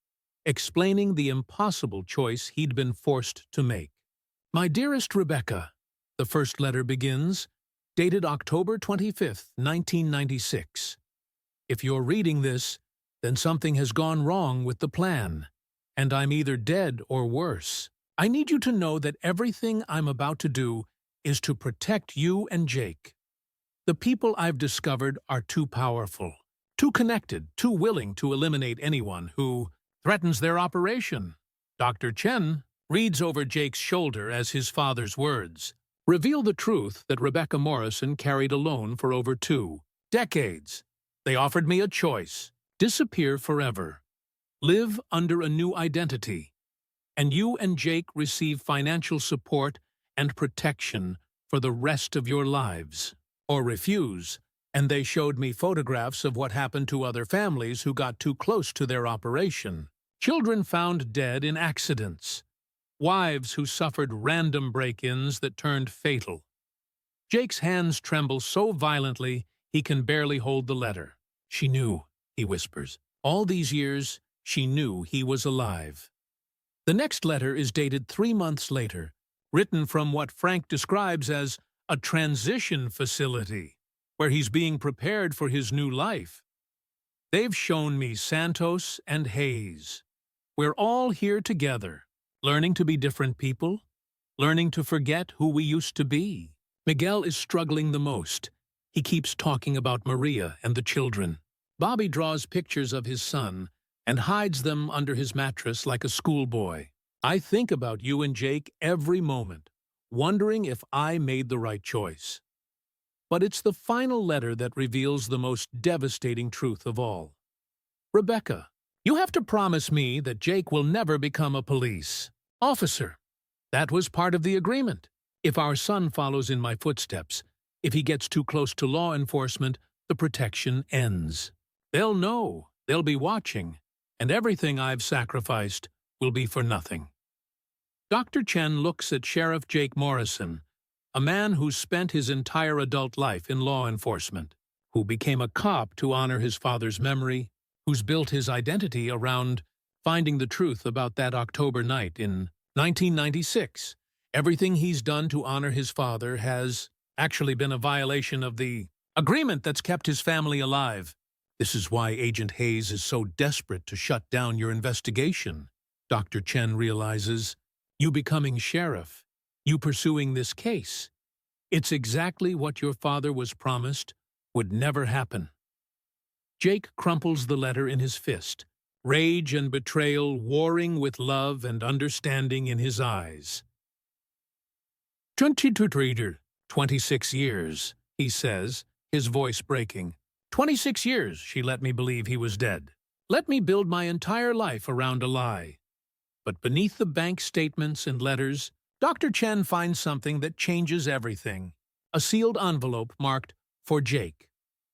explaining the impossible choice he'd been forced to make. My dearest Rebecca, the first letter begins, dated October 25th, 1996. If you're reading this, then something has gone wrong with the plan, and I'm either dead or worse. I need you to know that everything I'm about to do is to protect you and Jake. The people I've discovered are too powerful, too connected, too willing to eliminate anyone who threatens their operation. Dr. Chen reads over Jake's shoulder as his father's words reveal the truth that Rebecca Morrison carried alone for over 2 decades. They offered me a choice: disappear forever, live under a new identity, and you and Jake receive financial support and protection for the rest of your lives. Or refuse, and they showed me photographs of what happened to other families who got too close to their operation. Children found dead in accidents. Wives who suffered random break-ins that turned fatal. Jake's hands tremble so violently he can barely hold the letter. She knew, he whispers. All these years, she knew he was alive. The next letter is dated 3 months later, written from what Frank describes as a transition facility, where he's being prepared for his new life. They've shown me Santos and Hayes. We're all here together, learning to be different people, learning to forget who we used to be. Miguel is struggling the most. He keeps talking about Maria and the children. Bobby draws pictures of his son and hides them under his mattress like a schoolboy. I think about you and Jake every moment, wondering if I made the right choice. But it's the final letter that reveals the most devastating truth of all. Rebecca, you have to promise me that Jake will never become a police officer. That was part of the agreement. If our son follows in my footsteps, if he gets too close to law enforcement, the protection ends. They'll know, they'll be watching, and everything I've sacrificed will be for nothing. Dr. Chen looks at Sheriff Jake Morrison, a man who spent his entire adult life in law enforcement, who became a cop to honor his father's memory, who's built his identity around finding the truth about that October night in 1996. Everything he's done to honor his father has actually been a violation of the agreement that's kept his family alive. This is why Agent Hayes is so desperate to shut down your investigation. Dr. Chen realizes, you becoming sheriff, you pursuing this case. It's exactly what your father was promised would never happen. Jake crumples the letter in his fist, rage and betrayal warring with love and understanding in his eyes. 26 years, he says, his voice breaking. 26 years she let me believe he was dead. Let me build my entire life around a lie. But beneath the bank statements and letters, Dr. Chen finds something that changes everything. A sealed envelope marked, "For Jake.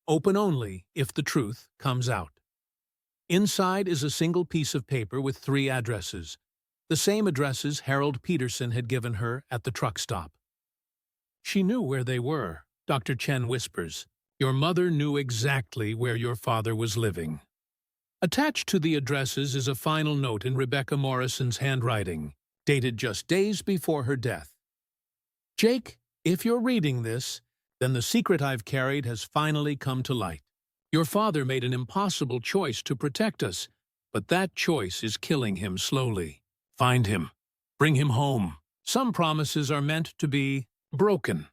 Open only if the truth comes out." Inside is a single piece of paper with 3 addresses, the same addresses Harold Peterson had given her at the truck stop. She knew where they were, Dr. Chen whispers. Your mother knew exactly where your father was living. Attached to the addresses is a final note in Rebecca Morrison's handwriting, dated just days before her death. Jake, if you're reading this, then the secret I've carried has finally come to light. Your father made an impossible choice to protect us, but that choice is killing him slowly. Find him. Bring him home. Some promises are meant to be broken.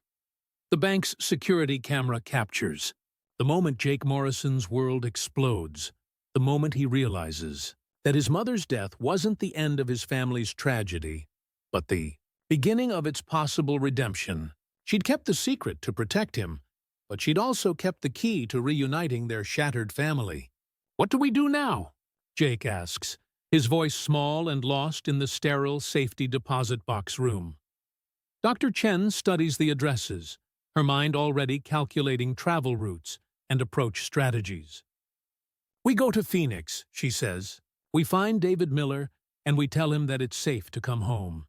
The bank's security camera captures. The moment Jake Morrison's world explodes, the moment he realizes that his mother's death wasn't the end of his family's tragedy, but the beginning of its possible redemption. She'd kept the secret to protect him, but she'd also kept the key to reuniting their shattered family. What do we do now? Jake asks, his voice small and lost in the sterile safety deposit box room. Dr. Chen studies the addresses, her mind already calculating travel routes and approach strategies. We go to Phoenix, she says. We find David Miller, and we tell him that it's safe to come home.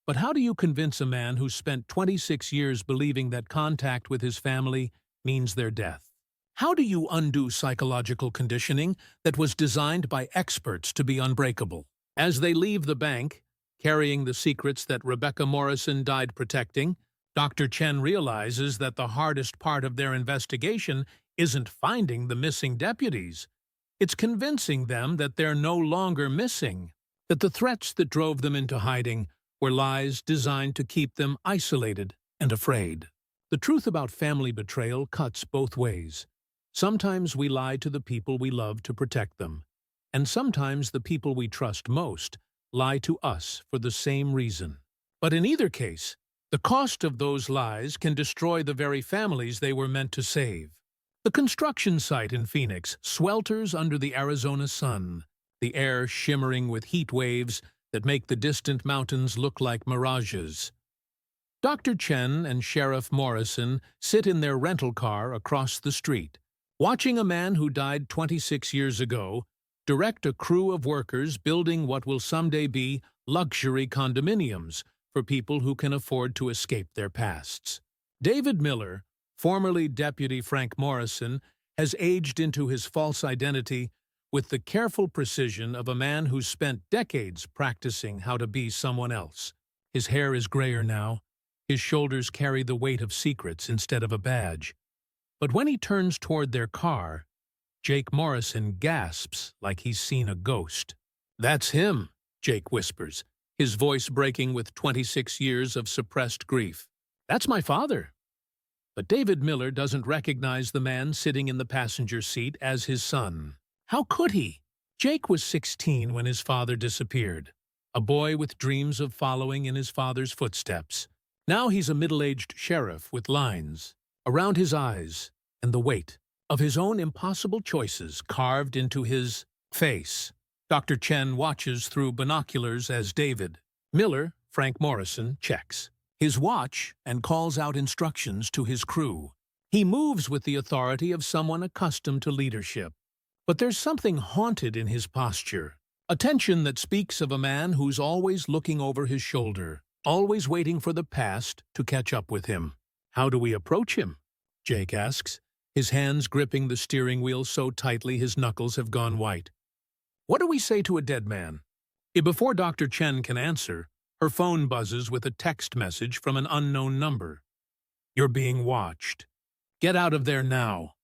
But how do you convince a man who spent 26 years believing that contact with his family means their death? How do you undo psychological conditioning that was designed by experts to be unbreakable? As they leave the bank, carrying the secrets that Rebecca Morrison died protecting, Dr. Chen realizes that the hardest part of their investigation isn't finding the missing deputies. It's convincing them that they're no longer missing, that the threats that drove them into hiding were lies designed to keep them isolated and afraid. The truth about family betrayal cuts both ways. Sometimes we lie to the people we love to protect them, and sometimes the people we trust most lie to us for the same reason. But in either case, the cost of those lies can destroy the very families they were meant to save. The construction site in Phoenix swelters under the Arizona sun, the air shimmering with heat waves that make the distant mountains look like mirages. Dr. Chen and Sheriff Morrison sit in their rental car across the street, watching a man who died 26 years ago direct a crew of workers building what will someday be luxury condominiums for people who can afford to escape their pasts. David Miller, formerly Deputy Frank Morrison, has aged into his false identity with the careful precision of a man who's spent decades practicing how to be someone else. His hair is grayer now. His shoulders carry the weight of secrets instead of a badge. But when he turns toward their car, Jake Morrison gasps like he's seen a ghost. That's him, Jake whispers, his voice breaking with 26 years of suppressed grief. That's my father. But David Miller doesn't recognize the man sitting in the passenger seat as his son. How could he? Jake was 16 when his father disappeared, a boy with dreams of following in his father's footsteps. Now he's a middle-aged sheriff with lines around his eyes and the weight of his own impossible choices carved into his face. Dr. Chen watches through binoculars as David Miller, Frank Morrison, checks his watch and calls out instructions to his crew. He moves with the authority of someone accustomed to leadership. But there's something haunted in his posture, a tension that speaks of a man who's always looking over his shoulder, always waiting for the past to catch up with him. "How do we approach him?" Jake asks, his hands gripping the steering wheel so tightly his knuckles have gone white. "What do we say to a dead man?" Before Dr. Chen can answer, her phone buzzes with a text message from an unknown number. "You're being watched. Get out of there now."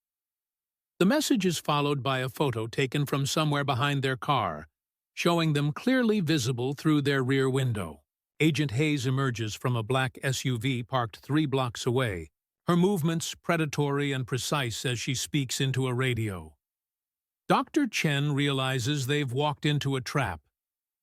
The message is followed by a photo taken from somewhere behind their car, showing them clearly visible through their rear window. Agent Hayes emerges from a black SUV parked 3 blocks away, her movements predatory and precise as she speaks into a radio. Dr. Chen realizes they've walked into a trap.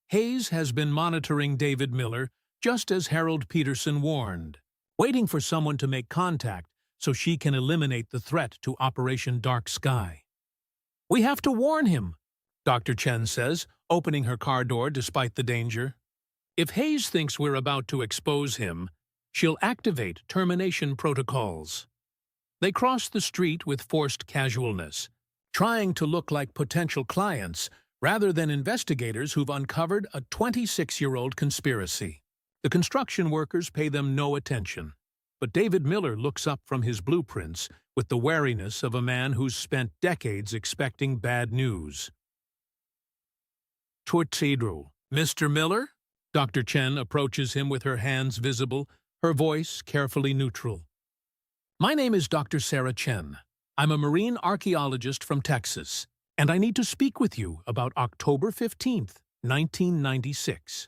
Hayes has been monitoring David Miller, just as Harold Peterson warned, waiting for someone to make contact so she can eliminate the threat to Operation Dark Sky. "We have to warn him," Dr. Chen says, opening her car door despite the danger. "If Hayes thinks we're about to expose him, she'll activate termination protocols." They cross the street with forced casualness, trying to look like potential clients rather than investigators who've uncovered a 26-year-old conspiracy. The construction workers pay them no attention, but David Miller looks up from his blueprints with the wariness of a man who's spent decades expecting bad news. "Tortedro, Mr. Miller?" Dr. Chen approaches him with her hands visible, her voice carefully neutral. "My name is Dr. Sarah Chen. I'm a marine archaeologist from Texas, and I need to speak with you about October 15th, 1996.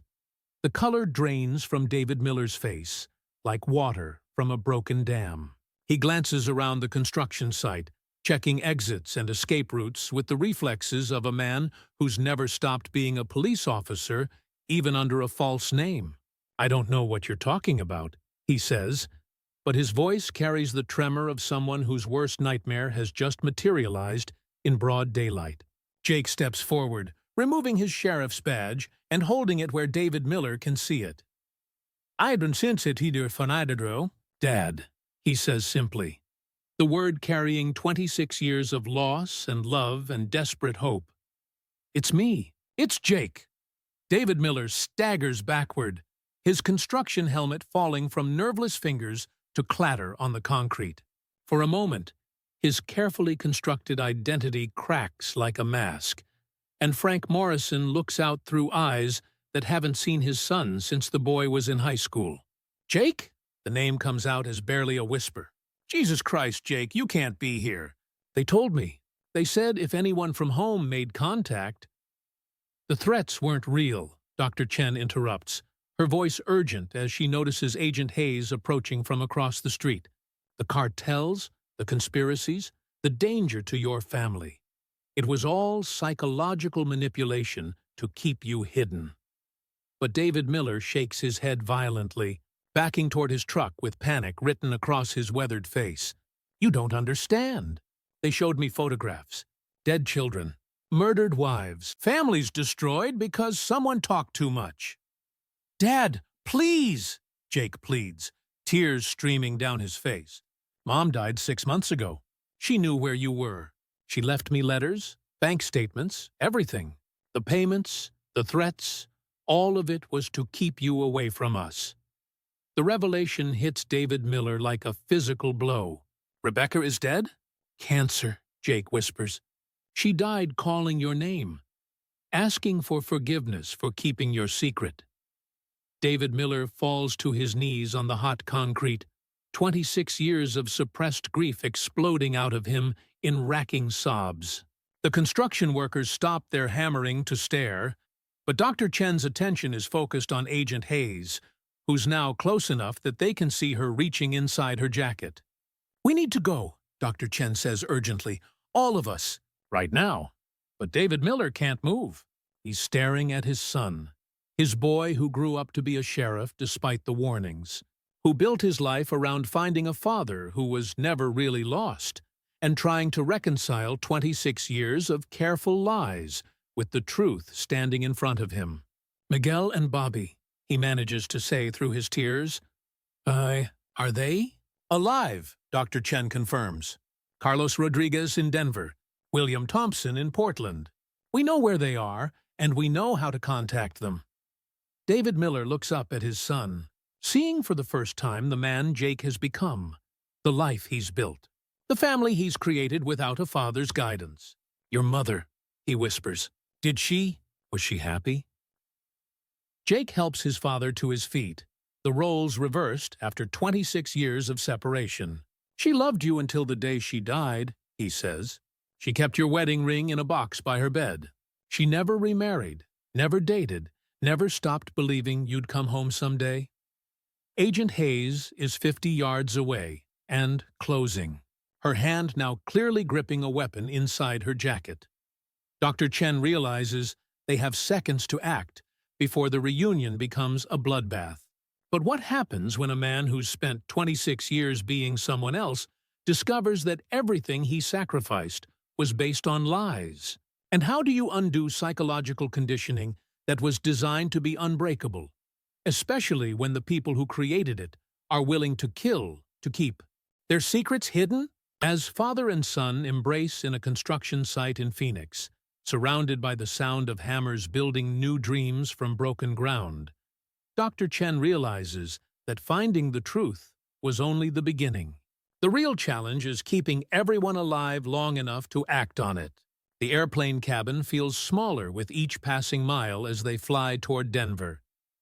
The color drains from David Miller's face, like water from a broken dam. He glances around the construction site, checking exits and escape routes with the reflexes of a man who's never stopped being a police officer, even under a false name. "I don't know what you're talking about," he says, but his voice carries the tremor of someone whose worst nightmare has just materialized in broad daylight. Jake steps forward, removing his sheriff's badge and holding it where David Miller can see it. "I don't sense it either, Fanadadro." "Dad," he says simply, the word carrying 26 years of loss and love and desperate hope. "It's me. It's Jake." David Miller staggers backward, his construction helmet falling from nerveless fingers to clatter on the concrete. For a moment, his carefully constructed identity cracks like a mask, and Frank Morrison looks out through eyes that haven't seen his son since the boy was in high school. "Jake?" The name comes out as barely a whisper. "Jesus Christ, Jake, you can't be here." "They told me. They said if anyone from home made contact." "The threats weren't real," Dr. Chen interrupts, her voice urgent as she notices Agent Hayes approaching from across the street. "The cartels, the conspiracies, the danger to your family. It was all psychological manipulation to keep you hidden." But David Miller shakes his head violently, backing toward his truck with panic written across his weathered face. "You don't understand. They showed me photographs. Dead children, murdered wives, families destroyed because someone talked too much." "Dad, please!" Jake pleads, tears streaming down his face. "Mom died 6 months ago. She knew where you were. She left me letters, bank statements, everything. The payments, the threats, all of it was to keep you away from us." The revelation hits David Miller like a physical blow. "Rebecca is dead?" "Cancer," Jake whispers. "She died calling your name, asking for forgiveness for keeping your secret." David Miller falls to his knees on the hot concrete, 26 years of suppressed grief exploding out of him in racking sobs. The construction workers stop their hammering to stare, but Dr. Chen's attention is focused on Agent Hayes, who's now close enough that they can see her reaching inside her jacket. "We need to go," Dr. Chen says urgently. "All of us." "Right now." But David Miller can't move. He's staring at his son, his boy who grew up to be a sheriff despite the warnings, who built his life around finding a father who was never really lost and trying to reconcile 26 years of careful lies with the truth standing in front of him. Miguel and Bobby, he manages to say through his tears. Are they? Alive, Dr. Chen confirms. Carlos Rodriguez in Denver, William Thompson in Portland. We know where they are, and we know how to contact them. David Miller looks up at his son, seeing for the first time the man Jake has become, the life he's built, the family he's created without a father's guidance. Your mother, he whispers. Was she happy? Jake helps his father to his feet, the roles reversed after 26 years of separation. She loved you until the day she died, he says. She kept your wedding ring in a box by her bed. She never remarried, never dated, never stopped believing you'd come home someday. Agent Hayes is 50 yards away and closing, her hand now clearly gripping a weapon inside her jacket. Dr. Chen realizes they have seconds to act before the reunion becomes a bloodbath. But what happens when a man who's spent 26 years being someone else discovers that everything he sacrificed was based on lies? And how do you undo psychological conditioning that was designed to be unbreakable, especially when the people who created it are willing to kill to keep their secrets hidden? As father and son embrace in a construction site in Phoenix, surrounded by the sound of hammers building new dreams from broken ground, Dr. Chen realizes that finding the truth was only the beginning. The real challenge is keeping everyone alive long enough to act on it. The airplane cabin feels smaller with each passing mile as they fly toward Denver.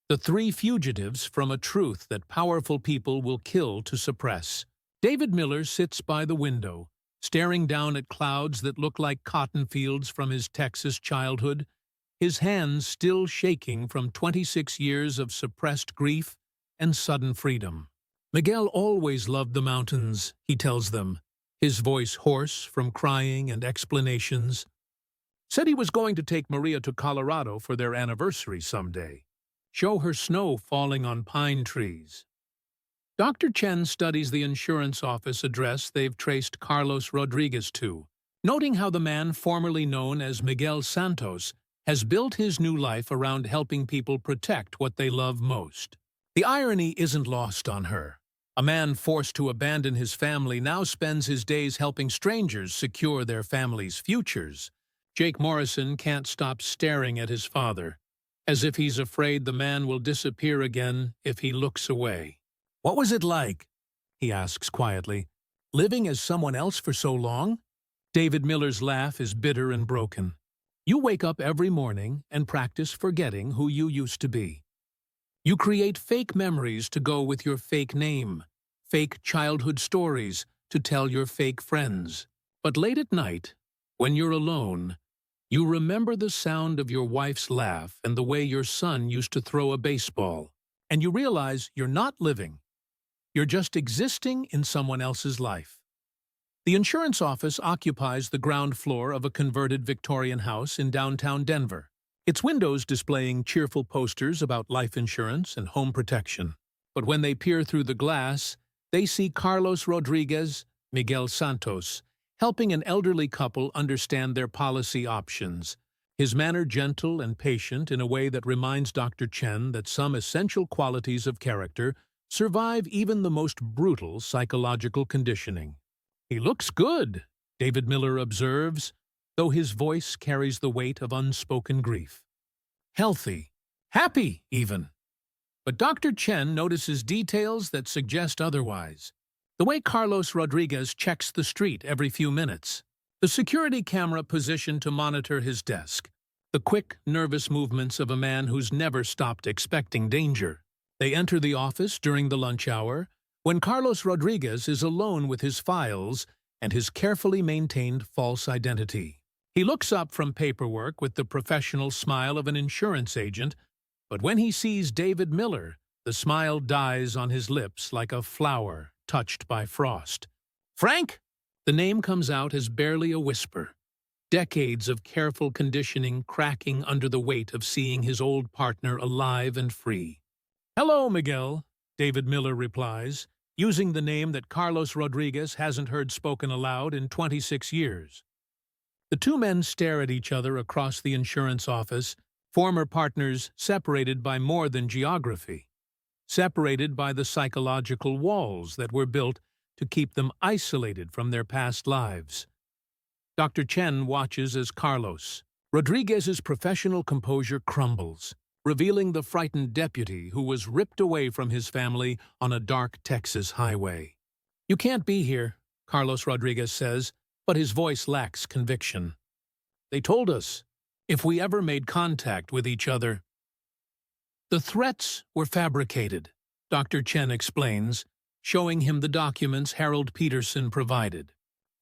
The three fugitives from a truth that powerful people will kill to suppress. David Miller sits by the window, staring down at clouds that look like cotton fields from his Texas childhood, his hands still shaking from 26 years of suppressed grief and sudden freedom. Miguel always loved the mountains, he tells them, his voice hoarse from crying and explanations. Said he was going to take Maria to Colorado for their anniversary someday. Show her snow falling on pine trees. Dr. Chen studies the insurance office address they've traced Carlos Rodriguez to, noting how the man formerly known as Miguel Santos has built his new life around helping people protect what they love most. The irony isn't lost on her. A man forced to abandon his family now spends his days helping strangers secure their families' futures. Jake Morrison can't stop staring at his father, as if he's afraid the man will disappear again if he looks away. What was it like? He asks quietly. Living as someone else for so long? David Miller's laugh is bitter and broken. You wake up every morning and practice forgetting who you used to be. You create fake memories to go with your fake name, fake childhood stories to tell your fake friends. But late at night, when you're alone, you remember the sound of your wife's laugh and the way your son used to throw a baseball, and you realize you're not living. You're just existing in someone else's life. The insurance office occupies the ground floor of a converted Victorian house in downtown Denver, its windows displaying cheerful posters about life insurance and home protection. But when they peer through the glass, they see Carlos Rodriguez, Miguel Santos, helping an elderly couple understand their policy options, his manner gentle and patient in a way that reminds Dr. Chen that some essential qualities of character survive even the most brutal psychological conditioning. He looks good, David Miller observes, though his voice carries the weight of unspoken grief. Healthy, happy even. But Dr. Chen notices details that suggest otherwise. The way Carlos Rodriguez checks the street every few minutes, the security camera positioned to monitor his desk, the quick, nervous movements of a man who's never stopped expecting danger. They enter the office during the lunch hour, when Carlos Rodriguez is alone with his files and his carefully maintained false identity. He looks up from paperwork with the professional smile of an insurance agent, but when he sees David Miller, the smile dies on his lips like a flower touched by frost. Frank? The name comes out as barely a whisper. Decades of careful conditioning cracking under the weight of seeing his old partner alive and free. Hello, Miguel. David Miller replies, using the name that Carlos Rodriguez hasn't heard spoken aloud in 26 years. The two men stare at each other across the insurance office, former partners separated by more than geography, separated by the psychological walls that were built to keep them isolated from their past lives. Dr. Chen watches as Carlos Rodriguez's professional composure crumbles, revealing the frightened deputy who was ripped away from his family on a dark Texas highway. "You can't be here," Carlos Rodriguez says, but his voice lacks conviction. "They told us if we ever made contact with each other." "The threats were fabricated," Dr. Chen explains, showing him the documents Harold Peterson provided.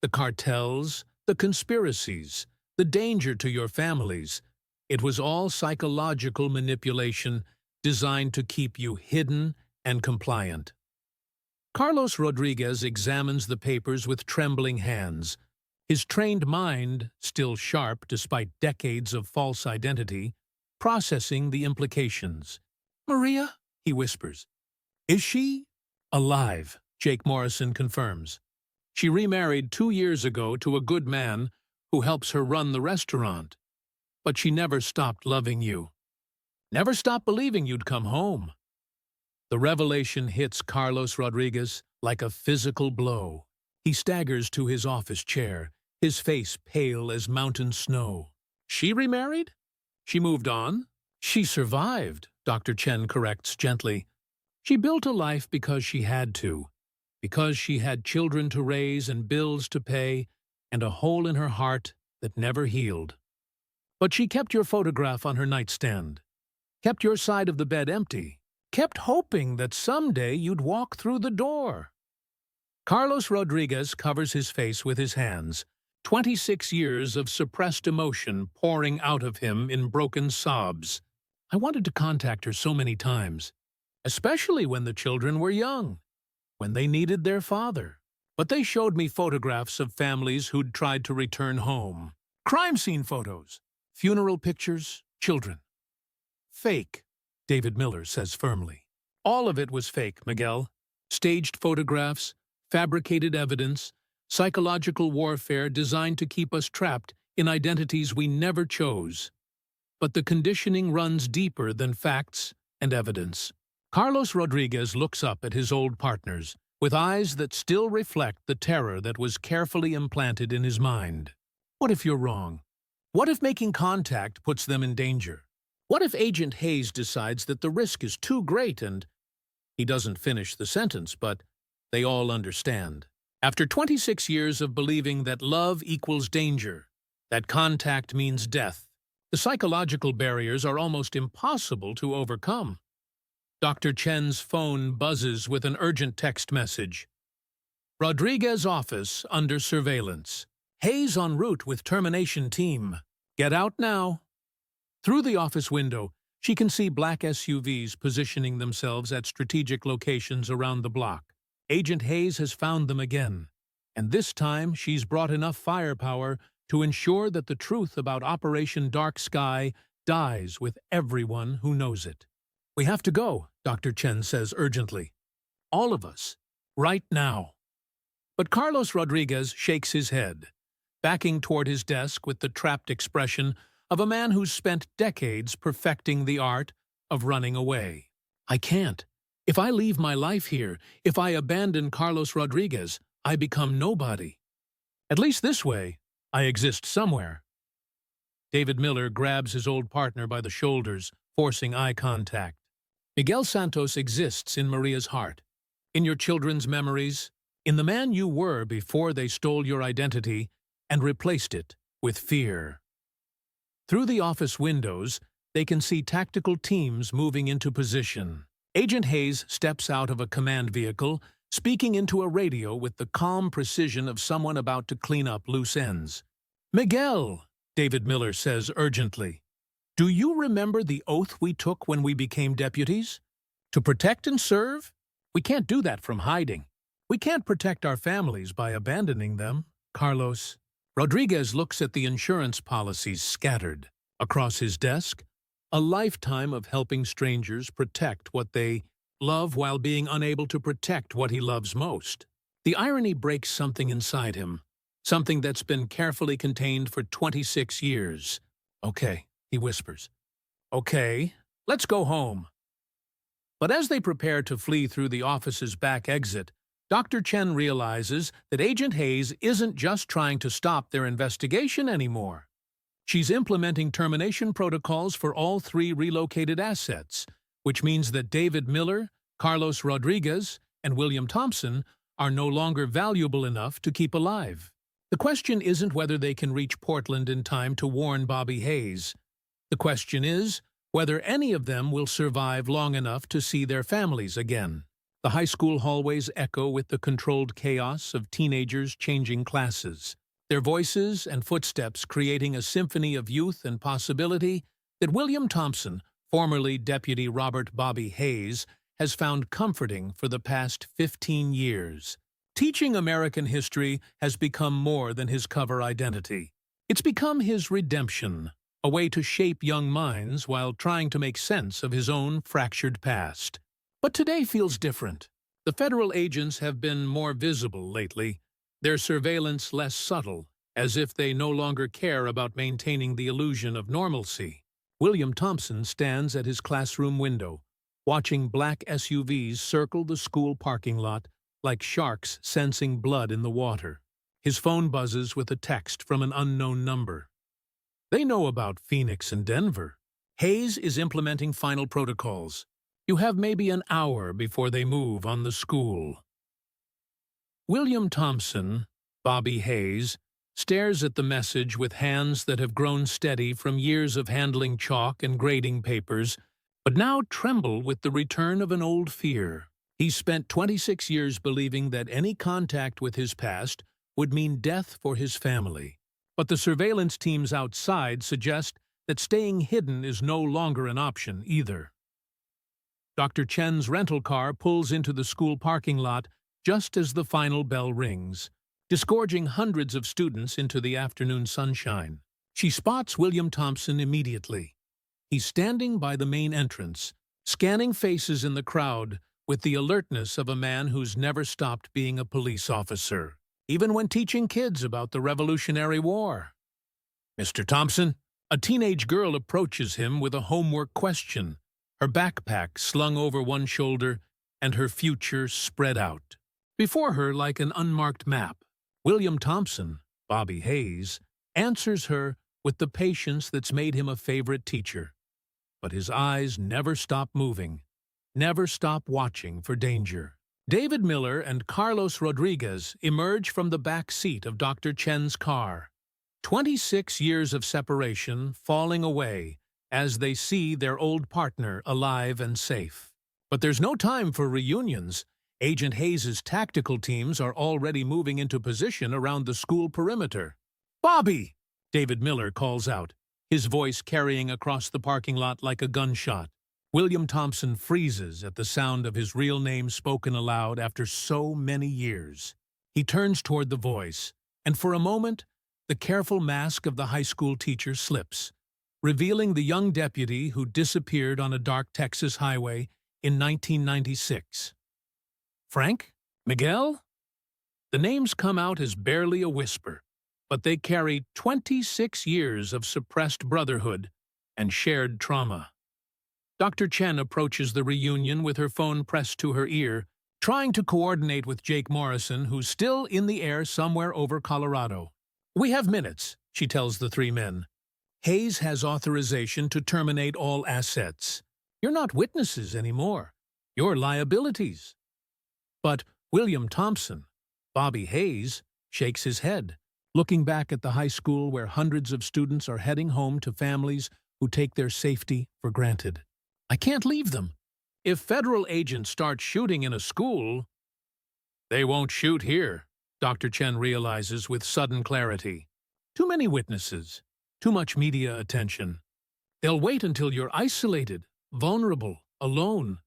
"The cartels, the conspiracies, the danger to your families. It was all psychological manipulation designed to keep you hidden and compliant." Carlos Rodriguez examines the papers with trembling hands, his trained mind, still sharp despite decades of false identity, processing the implications. "Maria?" he whispers. "Is she?" "Alive," Jake Morrison confirms. "She remarried 2 years ago to a good man who helps her run the restaurant. But she never stopped loving you. Never stopped believing you'd come home." The revelation hits Carlos Rodriguez like a physical blow. He staggers to his office chair, his face pale as mountain snow. "She remarried? She moved on?" "She survived," Dr. Chen corrects gently. "She built a life because she had to, because she had children to raise and bills to pay, and a hole in her heart that never healed. But she kept your photograph on her nightstand, kept your side of the bed empty, kept hoping that someday you'd walk through the door." Carlos Rodriguez covers his face with his hands, 26 years of suppressed emotion pouring out of him in broken sobs. "I wanted to contact her so many times, especially when the children were young, when they needed their father. But they showed me photographs of families who'd tried to return home. Crime scene photos, funeral pictures, children. Fake," David Miller says firmly. "All of it was fake, Miguel. Staged photographs, fabricated evidence, psychological warfare designed to keep us trapped in identities we never chose. But the conditioning runs deeper than facts and evidence." Carlos Rodriguez looks up at his old partners, with eyes that still reflect the terror that was carefully implanted in his mind. "What if you're wrong? What if making contact puts them in danger? What if Agent Hayes decides that the risk is too great and—" He doesn't finish the sentence, but they all understand. After 26 years of believing that love equals danger, that contact means death, the psychological barriers are almost impossible to overcome. Dr. Chen's phone buzzes with an urgent text message. "Rodriguez office under surveillance. Hayes en route with termination team. Get out now." Through the office window, she can see black SUVs positioning themselves at strategic locations around the block. Agent Hayes has found them again, and this time she's brought enough firepower to ensure that the truth about Operation Dark Sky dies with everyone who knows it. "We have to go," Dr. Chen says urgently. "All of us. Right now." But Carlos Rodriguez shakes his head, backing toward his desk with the trapped expression of a man who's spent decades perfecting the art of running away. "I can't. If I leave my life here, if I abandon Carlos Rodriguez, I become nobody. At least this way, I exist somewhere." David Miller grabs his old partner by the shoulders, forcing eye contact. "Miguel Santos exists in Maria's heart, in your children's memories, in the man you were before they stole your identity and replaced it with fear." Through the office windows, they can see tactical teams moving into position. Agent Hayes steps out of a command vehicle, speaking into a radio with the calm precision of someone about to clean up loose ends. "Miguel," David Miller says urgently, "do you remember the oath we took when we became deputies? To protect and serve? We can't do that from hiding. We can't protect our families by abandoning them." Carlos Rodriguez looks at the insurance policies scattered across his desk, a lifetime of helping strangers protect what they love while being unable to protect what he loves most. The irony breaks something inside him, something that's been carefully contained for 26 years. "Okay," he whispers. "Okay, let's go home." But as they prepare to flee through the office's back exit, Dr. Chen realizes that Agent Hayes isn't just trying to stop their investigation anymore. She's implementing termination protocols for all three relocated assets, which means that David Miller, Carlos Rodriguez, and William Thompson are no longer valuable enough to keep alive. The question isn't whether they can reach Portland in time to warn Bobby Hayes. The question is whether any of them will survive long enough to see their families again. The high school hallways echo with the controlled chaos of teenagers changing classes, their voices and footsteps creating a symphony of youth and possibility that William Thompson, formerly Deputy Robert Bobby Hayes, has found comforting for the past 15 years. Teaching American history has become more than his cover identity. It's become his redemption, a way to shape young minds while trying to make sense of his own fractured past. But today feels different. The federal agents have been more visible lately, their surveillance less subtle, as if they no longer care about maintaining the illusion of normalcy. William Thompson stands at his classroom window, watching black SUVs circle the school parking lot like sharks sensing blood in the water. His phone buzzes with a text from an unknown number. They know about Phoenix and Denver. Hayes is implementing final protocols. You have maybe an hour before they move on the school. William Thompson, Bobby Hayes, stares at the message with hands that have grown steady from years of handling chalk and grading papers, but now tremble with the return of an old fear. He's spent 26 years believing that any contact with his past would mean death for his family. But the surveillance teams outside suggest that staying hidden is no longer an option either. Dr. Chen's rental car pulls into the school parking lot just as the final bell rings, disgorging hundreds of students into the afternoon sunshine. She spots William Thompson immediately. He's standing by the main entrance, scanning faces in the crowd with the alertness of a man who's never stopped being a police officer, even when teaching kids about the Revolutionary War. "Mr. Thompson?" A teenage girl approaches him with a homework question, her backpack slung over one shoulder and her future spread out. Before her, like an unmarked map, William Thompson, Bobby Hayes, answers her with the patience that's made him a favorite teacher. But his eyes never stop moving, never stop watching for danger. David Miller and Carlos Rodriguez emerge from the back seat of Dr. Chen's car. 26 years of separation falling away as they see their old partner alive and safe. But there's no time for reunions. Agent Hayes' tactical teams are already moving into position around the school perimeter. "Bobby!" David Miller calls out, his voice carrying across the parking lot like a gunshot. William Thompson freezes at the sound of his real name spoken aloud after so many years. He turns toward the voice, and for a moment, the careful mask of the high school teacher slips, revealing the young deputy who disappeared on a dark Texas highway in 1996. Frank? Miguel? The names come out as barely a whisper, but they carry 26 years of suppressed brotherhood and shared trauma. Dr. Chen approaches the reunion with her phone pressed to her ear, trying to coordinate with Jake Morrison, who's still in the air somewhere over Colorado. "We have minutes," she tells the three men. "Hayes has authorization to terminate all assets. You're not witnesses anymore. You're liabilities." But William Thompson, Bobby Hayes, shakes his head, looking back at the high school where hundreds of students are heading home to families who take their safety for granted. "I can't leave them. If federal agents start shooting in a school..." "They won't shoot here," Dr. Chen realizes with sudden clarity. "Too many witnesses, too much media attention. They'll wait until you're isolated, vulnerable, alone."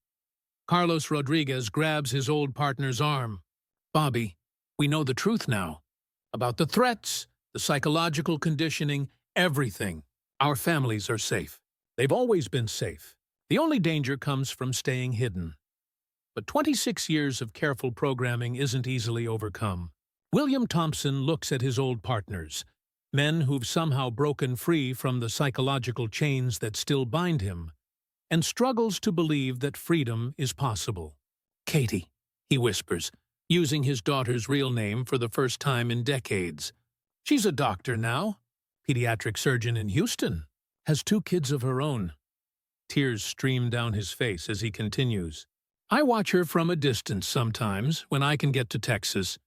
Carlos Rodriguez grabs his old partner's arm. "Bobby, we know the truth now. About the threats, the psychological conditioning, everything. Our families are safe. They've always been safe. The only danger comes from staying hidden." But 26 years of careful programming isn't easily overcome. William Thompson looks at his old partners, men who've somehow broken free from the psychological chains that still bind him, and struggles to believe that freedom is possible. "Katie," he whispers, using his daughter's real name for the first time in decades. "She's a doctor now, pediatric surgeon in Houston, has 2 kids of her own." Tears stream down his face as he continues. "I watch her from a distance sometimes when I can get to Texas.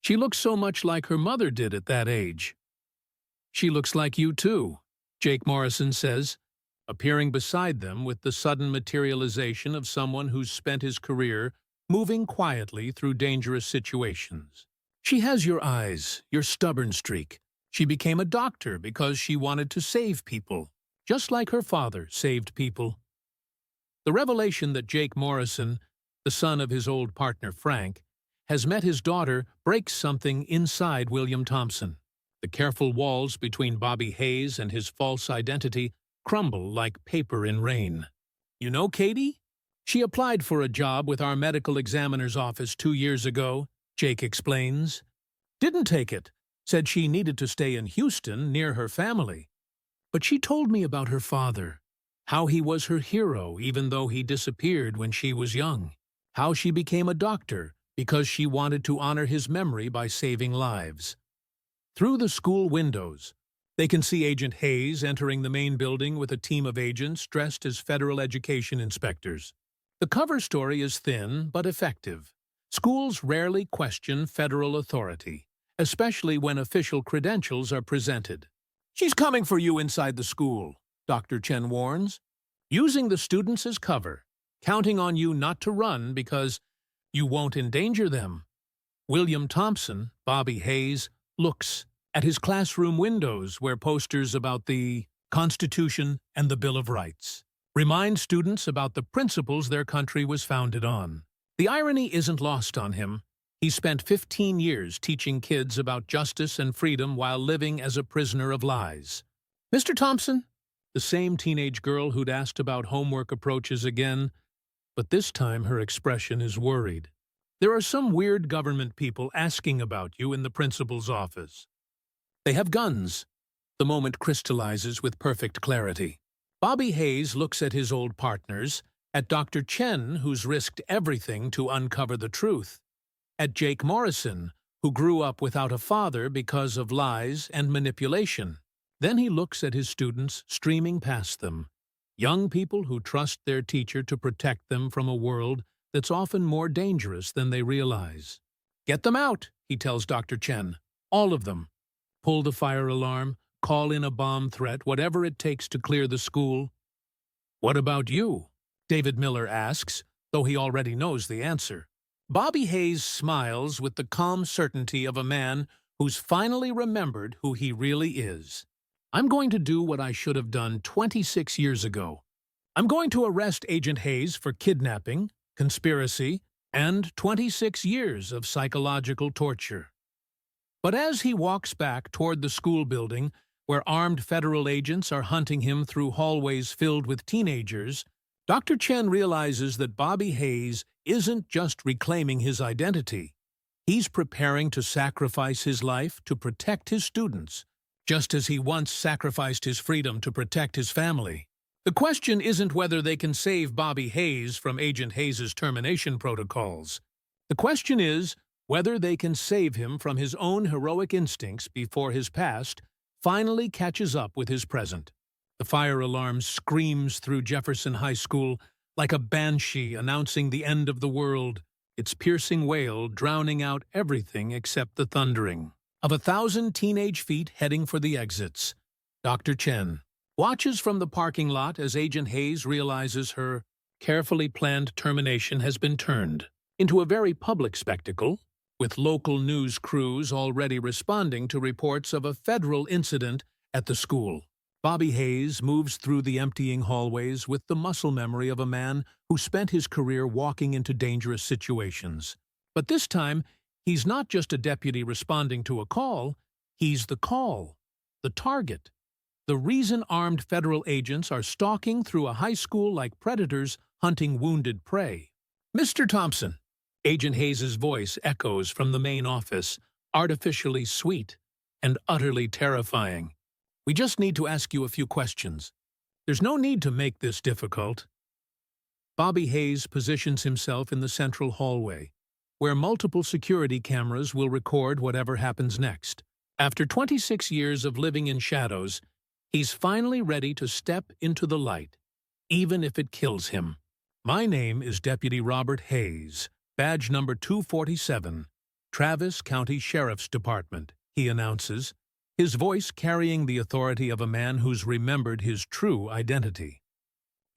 She looks so much like her mother did at that age." "She looks like you too," Jake Morrison says, appearing beside them with the sudden materialization of someone who's spent his career moving quietly through dangerous situations. "She has your eyes, your stubborn streak. She became a doctor because she wanted to save people, just like her father saved people." The revelation that Jake Morrison, the son of his old partner Frank, has met his daughter breaks something inside William Thompson. The careful walls between Bobby Hayes and his false identity crumble like paper in rain. "You know Katie? She applied for a job with our medical examiner's office 2 years ago," Jake explains. "Didn't take it, said she needed to stay in Houston near her family. But she told me about her father, how he was her hero even though he disappeared when she was young, how she became a doctor because she wanted to honor his memory by saving lives." Through the school windows, they can see Agent Hayes entering the main building with a team of agents dressed as federal education inspectors. The cover story is thin but effective. Schools rarely question federal authority, especially when official credentials are presented. "She's coming for you inside the school," Dr. Chen warns, "using the students as cover, counting on you not to run because you won't endanger them." William Thompson, Bobby Hayes, looks at his classroom windows where posters about the Constitution and the Bill of Rights remind students about the principles their country was founded on. The irony isn't lost on him. He spent 15 years teaching kids about justice and freedom while living as a prisoner of lies. "Mr. Thompson?" The same teenage girl who'd asked about homework approaches again, but this time her expression is worried. "There are some weird government people asking about you in the principal's office. They have guns." The moment crystallizes with perfect clarity. Bobby Hayes looks at his old partners, at Dr. Chen, who's risked everything to uncover the truth, at Jake Morrison, who grew up without a father because of lies and manipulation. Then he looks at his students streaming past them, young people who trust their teacher to protect them from a world that's often more dangerous than they realize. "Get them out," he tells Dr. Chen. "All of them. Pull the fire alarm, call in a bomb threat, whatever it takes to clear the school." "What about you?" David Miller asks, though he already knows the answer. Bobby Hayes smiles with the calm certainty of a man who's finally remembered who he really is. "I'm going to do what I should have done 26 years ago. I'm going to arrest Agent Hayes for kidnapping, conspiracy, and 26 years of psychological torture." But as he walks back toward the school building, where armed federal agents are hunting him through hallways filled with teenagers, Dr. Chen realizes that Bobby Hayes isn't just reclaiming his identity. He's preparing to sacrifice his life to protect his students, just as he once sacrificed his freedom to protect his family. The question isn't whether they can save Bobby Hayes from Agent Hayes' termination protocols. The question is whether they can save him from his own heroic instincts before his past finally catches up with his present. The fire alarm screams through Jefferson High School like a banshee announcing the end of the world, its piercing wail drowning out everything except the thundering of 1,000 teenage feet heading for the exits. Dr. Chen watches from the parking lot as Agent Hayes realizes her carefully planned termination has been turned into a very public spectacle, with local news crews already responding to reports of a federal incident at the school. Bobby Hayes moves through the emptying hallways with the muscle memory of a man who spent his career walking into dangerous situations. But this time, he's not just a deputy responding to a call, he's the call, the target. The reason armed federal agents are stalking through a high school like predators hunting wounded prey. Mr. Thompson. Agent Hayes's voice echoes from the main office, artificially sweet and utterly terrifying. We just need to ask you a few questions. There's no need to make this difficult. Bobby Hayes positions himself in the central hallway, where multiple security cameras will record whatever happens next. After 26 years of living in shadows, he's finally ready to step into the light, even if it kills him. My name is Deputy Robert Hayes, badge number 247, Travis County Sheriff's Department, he announces, his voice carrying the authority of a man who's remembered his true identity.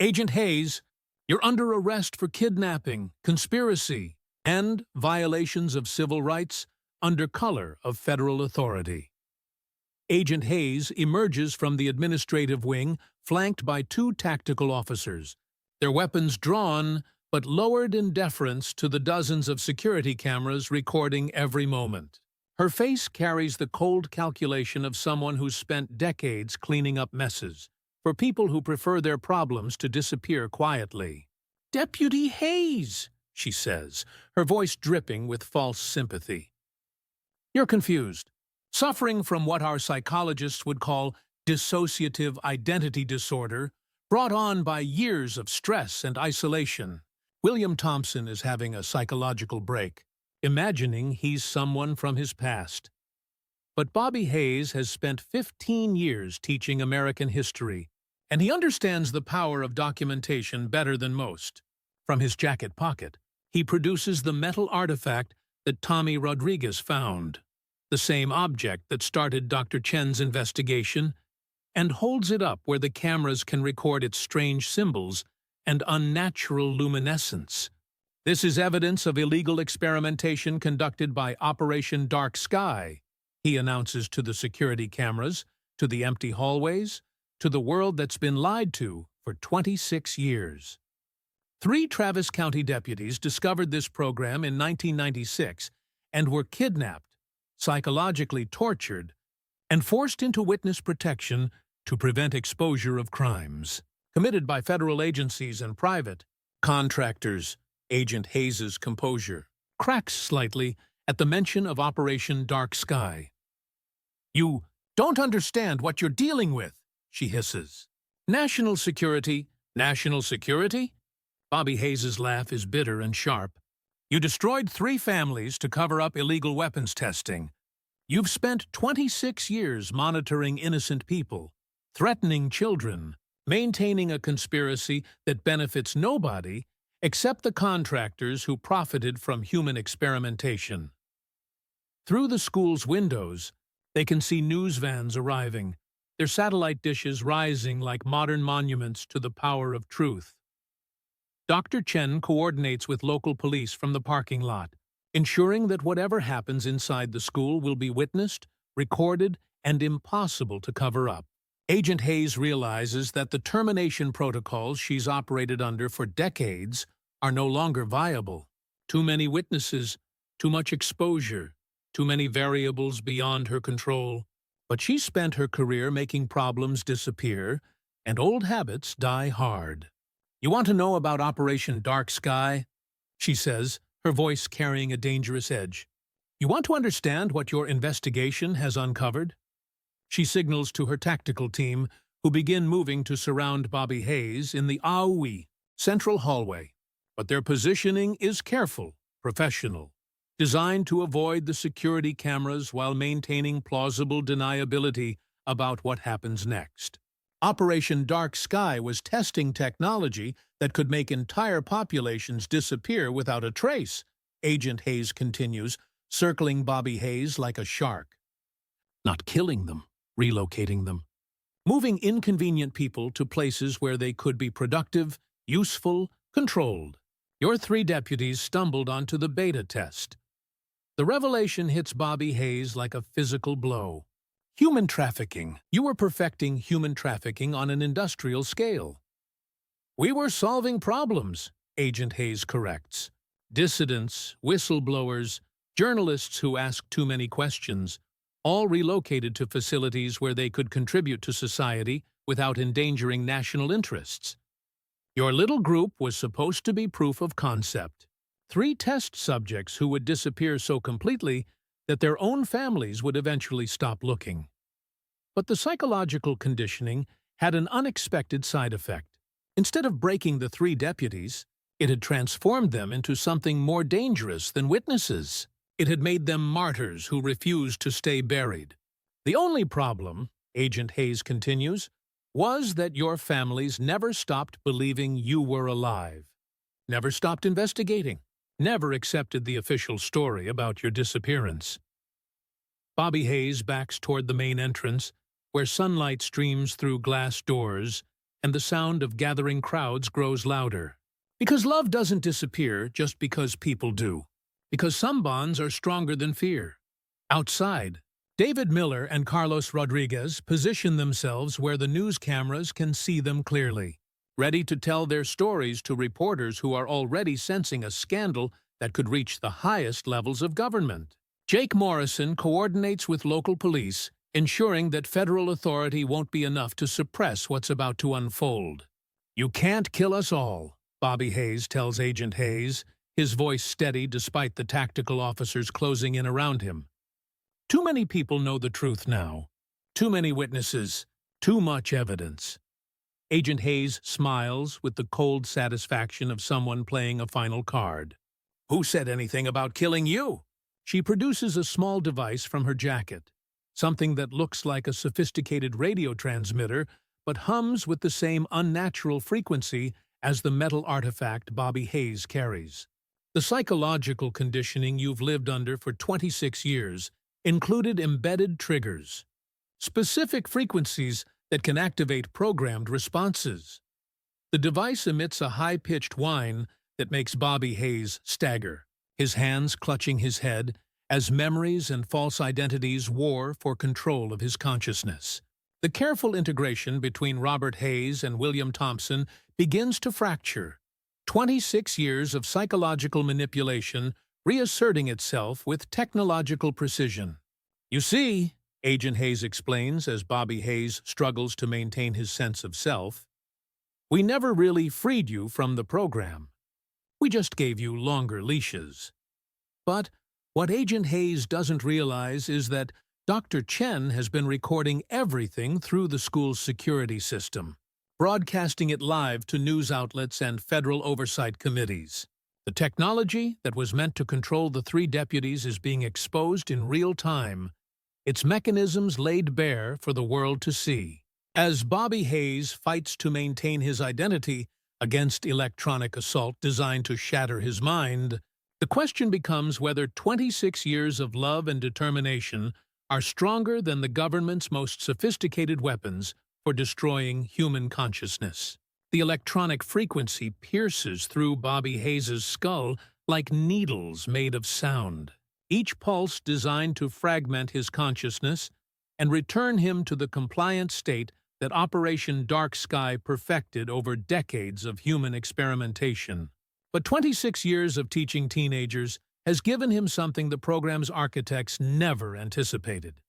Agent Hayes, you're under arrest for kidnapping, conspiracy, and violations of civil rights under color of federal authority. Agent Hayes emerges from the administrative wing, flanked by two tactical officers, their weapons drawn but lowered in deference to the dozens of security cameras recording every moment. Her face carries the cold calculation of someone who's spent decades cleaning up messes, for people who prefer their problems to disappear quietly. "Deputy Hayes," she says, her voice dripping with false sympathy. "You're confused, suffering from what our psychologists would call dissociative identity disorder, brought on by years of stress and isolation. William Thompson is having a psychological break, imagining he's someone from his past. But Bobby Hayes has spent 15 years teaching American history, and he understands the power of documentation better than most. From his jacket pocket, he produces the metal artifact that Tommy Rodriguez found, the same object that started Dr. Chen's investigation, and holds it up where the cameras can record its strange symbols and unnatural luminescence. This is evidence of illegal experimentation conducted by Operation Dark Sky, he announces to the security cameras, to the empty hallways, to the world that's been lied to for 26 years. 3 Travis County deputies discovered this program in 1996 and were kidnapped, psychologically tortured, and forced into witness protection to prevent exposure of crimes committed by federal agencies and private contractors. Agent Hayes's composure cracks slightly at the mention of Operation Dark Sky. "You don't understand what you're dealing with," she hisses. "National security? National security?" Bobby Hayes's laugh is bitter and sharp. "You destroyed 3 families to cover up illegal weapons testing. You've spent 26 years monitoring innocent people, threatening children, maintaining a conspiracy that benefits nobody except the contractors who profited from human experimentation. Through the school's windows, they can see news vans arriving, their satellite dishes rising like modern monuments to the power of truth. Dr. Chen coordinates with local police from the parking lot, ensuring that whatever happens inside the school will be witnessed, recorded, and impossible to cover up. Agent Hayes realizes that the termination protocols she's operated under for decades are no longer viable. Too many witnesses, too much exposure, too many variables beyond her control. But she spent her career making problems disappear, and old habits die hard. "You want to know about Operation Dark Sky?" she says, her voice carrying a dangerous edge. "You want to understand what your investigation has uncovered?" She signals to her tactical team, who begin moving to surround Bobby Hayes in the AUI central hallway. But their positioning is careful, professional, designed to avoid the security cameras while maintaining plausible deniability about what happens next. Operation Dark Sky was testing technology that could make entire populations disappear without a trace, Agent Hayes continues, circling Bobby Hayes like a shark. Not killing them, relocating them. Moving inconvenient people to places where they could be productive, useful, controlled. Your 3 deputies stumbled onto the beta test. The revelation hits Bobby Hayes like a physical blow. Human trafficking. You were perfecting human trafficking on an industrial scale. "We were solving problems," Agent Hayes corrects. Dissidents, whistleblowers, journalists who asked too many questions, all relocated to facilities where they could contribute to society without endangering national interests. Your little group was supposed to be proof of concept. 3 test subjects who would disappear so completely that their own families would eventually stop looking. But the psychological conditioning had an unexpected side effect. Instead of breaking the 3 deputies, it had transformed them into something more dangerous than witnesses. It had made them martyrs who refused to stay buried. The only problem, Agent Hayes continues, was that your families never stopped believing you were alive, never stopped investigating, never accepted the official story about your disappearance. Bobby Hayes backs toward the main entrance, where sunlight streams through glass doors and the sound of gathering crowds grows louder. Because love doesn't disappear just because people do. Because some bonds are stronger than fear. Outside, David Miller and Carlos Rodriguez position themselves where the news cameras can see them clearly, ready to tell their stories to reporters who are already sensing a scandal that could reach the highest levels of government. Jake Morrison coordinates with local police, ensuring that federal authority won't be enough to suppress what's about to unfold. "You can't kill us all," Bobby Hayes tells Agent Hayes, his voice steady despite the tactical officers closing in around him. Too many people know the truth now. Too many witnesses. Too much evidence. Agent Hayes smiles with the cold satisfaction of someone playing a final card. "Who said anything about killing you?" She produces a small device from her jacket, something that looks like a sophisticated radio transmitter but hums with the same unnatural frequency as the metal artifact Bobby Hayes carries. The psychological conditioning you've lived under for 26 years included embedded triggers, specific frequencies that can activate programmed responses. The device emits a high-pitched whine that makes Bobby Hayes stagger, his hands clutching his head as memories and false identities war for control of his consciousness. The careful integration between Robert Hayes and William Thompson begins to fracture. 26 years of psychological manipulation reasserting itself with technological precision. "You see," Agent Hayes explains as Bobby Hayes struggles to maintain his sense of self, "we never really freed you from the program. We just gave you longer leashes." But what Agent Hayes doesn't realize is that Dr. Chen has been recording everything through the school's security system, broadcasting it live to news outlets and federal oversight committees. The technology that was meant to control the 3 deputies is being exposed in real time, its mechanisms laid bare for the world to see. As Bobby Hayes fights to maintain his identity against electronic assault designed to shatter his mind, the question becomes whether 26 years of love and determination are stronger than the government's most sophisticated weapons for destroying human consciousness. The electronic frequency pierces through Bobby Hayes' skull like needles made of sound, each pulse designed to fragment his consciousness and return him to the compliant state that Operation Dark Sky perfected over decades of human experimentation. But 26 years of teaching teenagers has given him something the program's architects never anticipated: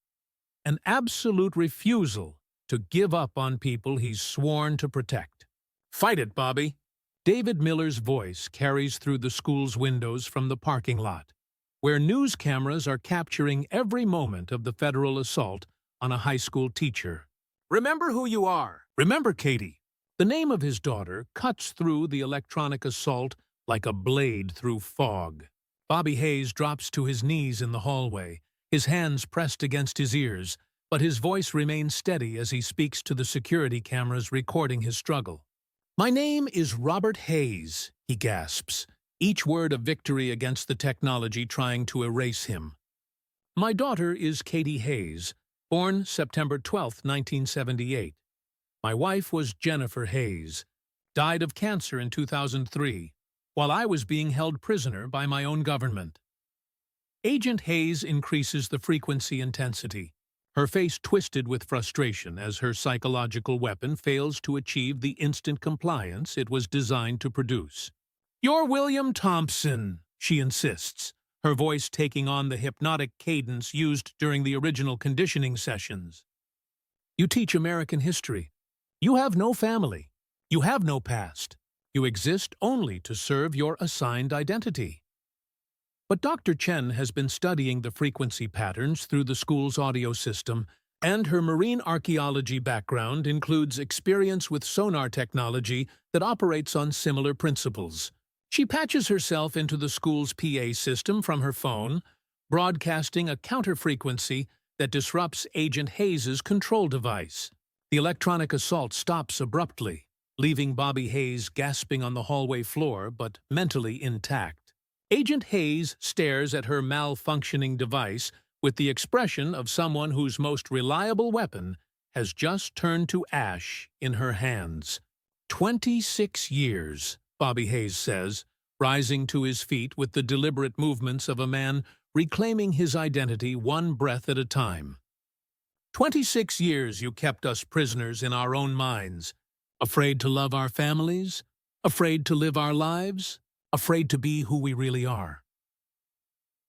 an absolute refusal to give up on people he's sworn to protect. "Fight it, Bobby!" David Miller's voice carries through the school's windows from the parking lot, where news cameras are capturing every moment of the federal assault on a high school teacher. "Remember who you are. Remember Katie." The name of his daughter cuts through the electronic assault like a blade through fog. Bobby Hayes drops to his knees in the hallway, his hands pressed against his ears, but his voice remains steady as he speaks to the security cameras recording his struggle. "My name is Robert Hayes," he gasps, each word a victory against the technology trying to erase him. "My daughter is Katie Hayes, born September 12, 1978. My wife was Jennifer Hayes, died of cancer in 2003, while I was being held prisoner by my own government." Agent Hayes increases the frequency intensity, her face twisted with frustration as her psychological weapon fails to achieve the instant compliance it was designed to produce. "You're William Thompson," she insists, her voice taking on the hypnotic cadence used during the original conditioning sessions. "You teach American history. You have no family. You have no past. You exist only to serve your assigned identity." But Dr. Chen has been studying the frequency patterns through the school's audio system, and her marine archaeology background includes experience with sonar technology that operates on similar principles. She patches herself into the school's PA system from her phone, broadcasting a counter-frequency that disrupts Agent Hayes' control device. The electronic assault stops abruptly, leaving Bobby Hayes gasping on the hallway floor but mentally intact. Agent Hayes stares at her malfunctioning device with the expression of someone whose most reliable weapon has just turned to ash in her hands. 26 years, Bobby Hayes says, rising to his feet with the deliberate movements of a man reclaiming his identity one breath at a time. 26 years you kept us prisoners in our own minds, afraid to love our families, afraid to live our lives, afraid to be who we really are.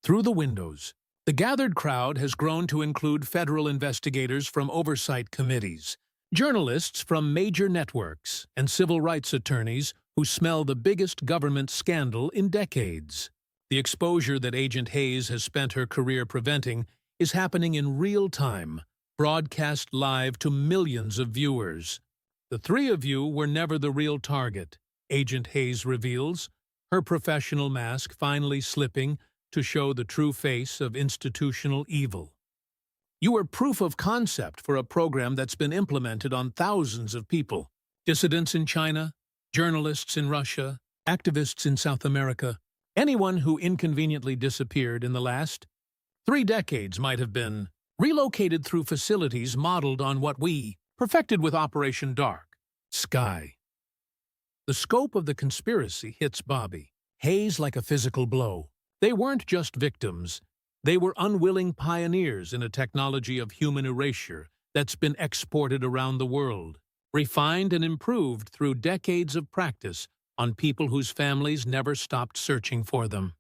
Through the windows, the gathered crowd has grown to include federal investigators from oversight committees, journalists from major networks, and civil rights attorneys who smell the biggest government scandal in decades. The exposure that Agent Hayes has spent her career preventing is happening in real time, broadcast live to millions of viewers. The three of you were never the real target, Agent Hayes reveals, her professional mask finally slipping to show the true face of institutional evil. You are proof of concept for a program that's been implemented on thousands of people. Dissidents in China, journalists in Russia, activists in South America. Anyone who inconveniently disappeared in the last 3 decades might have been relocated through facilities modeled on what we perfected with Operation Dark Sky. The scope of the conspiracy hits Bobby Hayes like a physical blow. They weren't just victims. They were unwilling pioneers in a technology of human erasure that's been exported around the world, refined and improved through decades of practice on people whose families never stopped searching for them.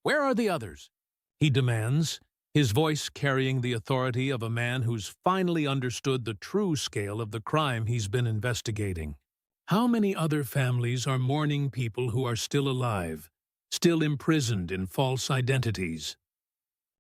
Where are the others? He demands, his voice carrying the authority of a man who's finally understood the true scale of the crime he's been investigating. How many other families are mourning people who are still alive, still imprisoned in false identities?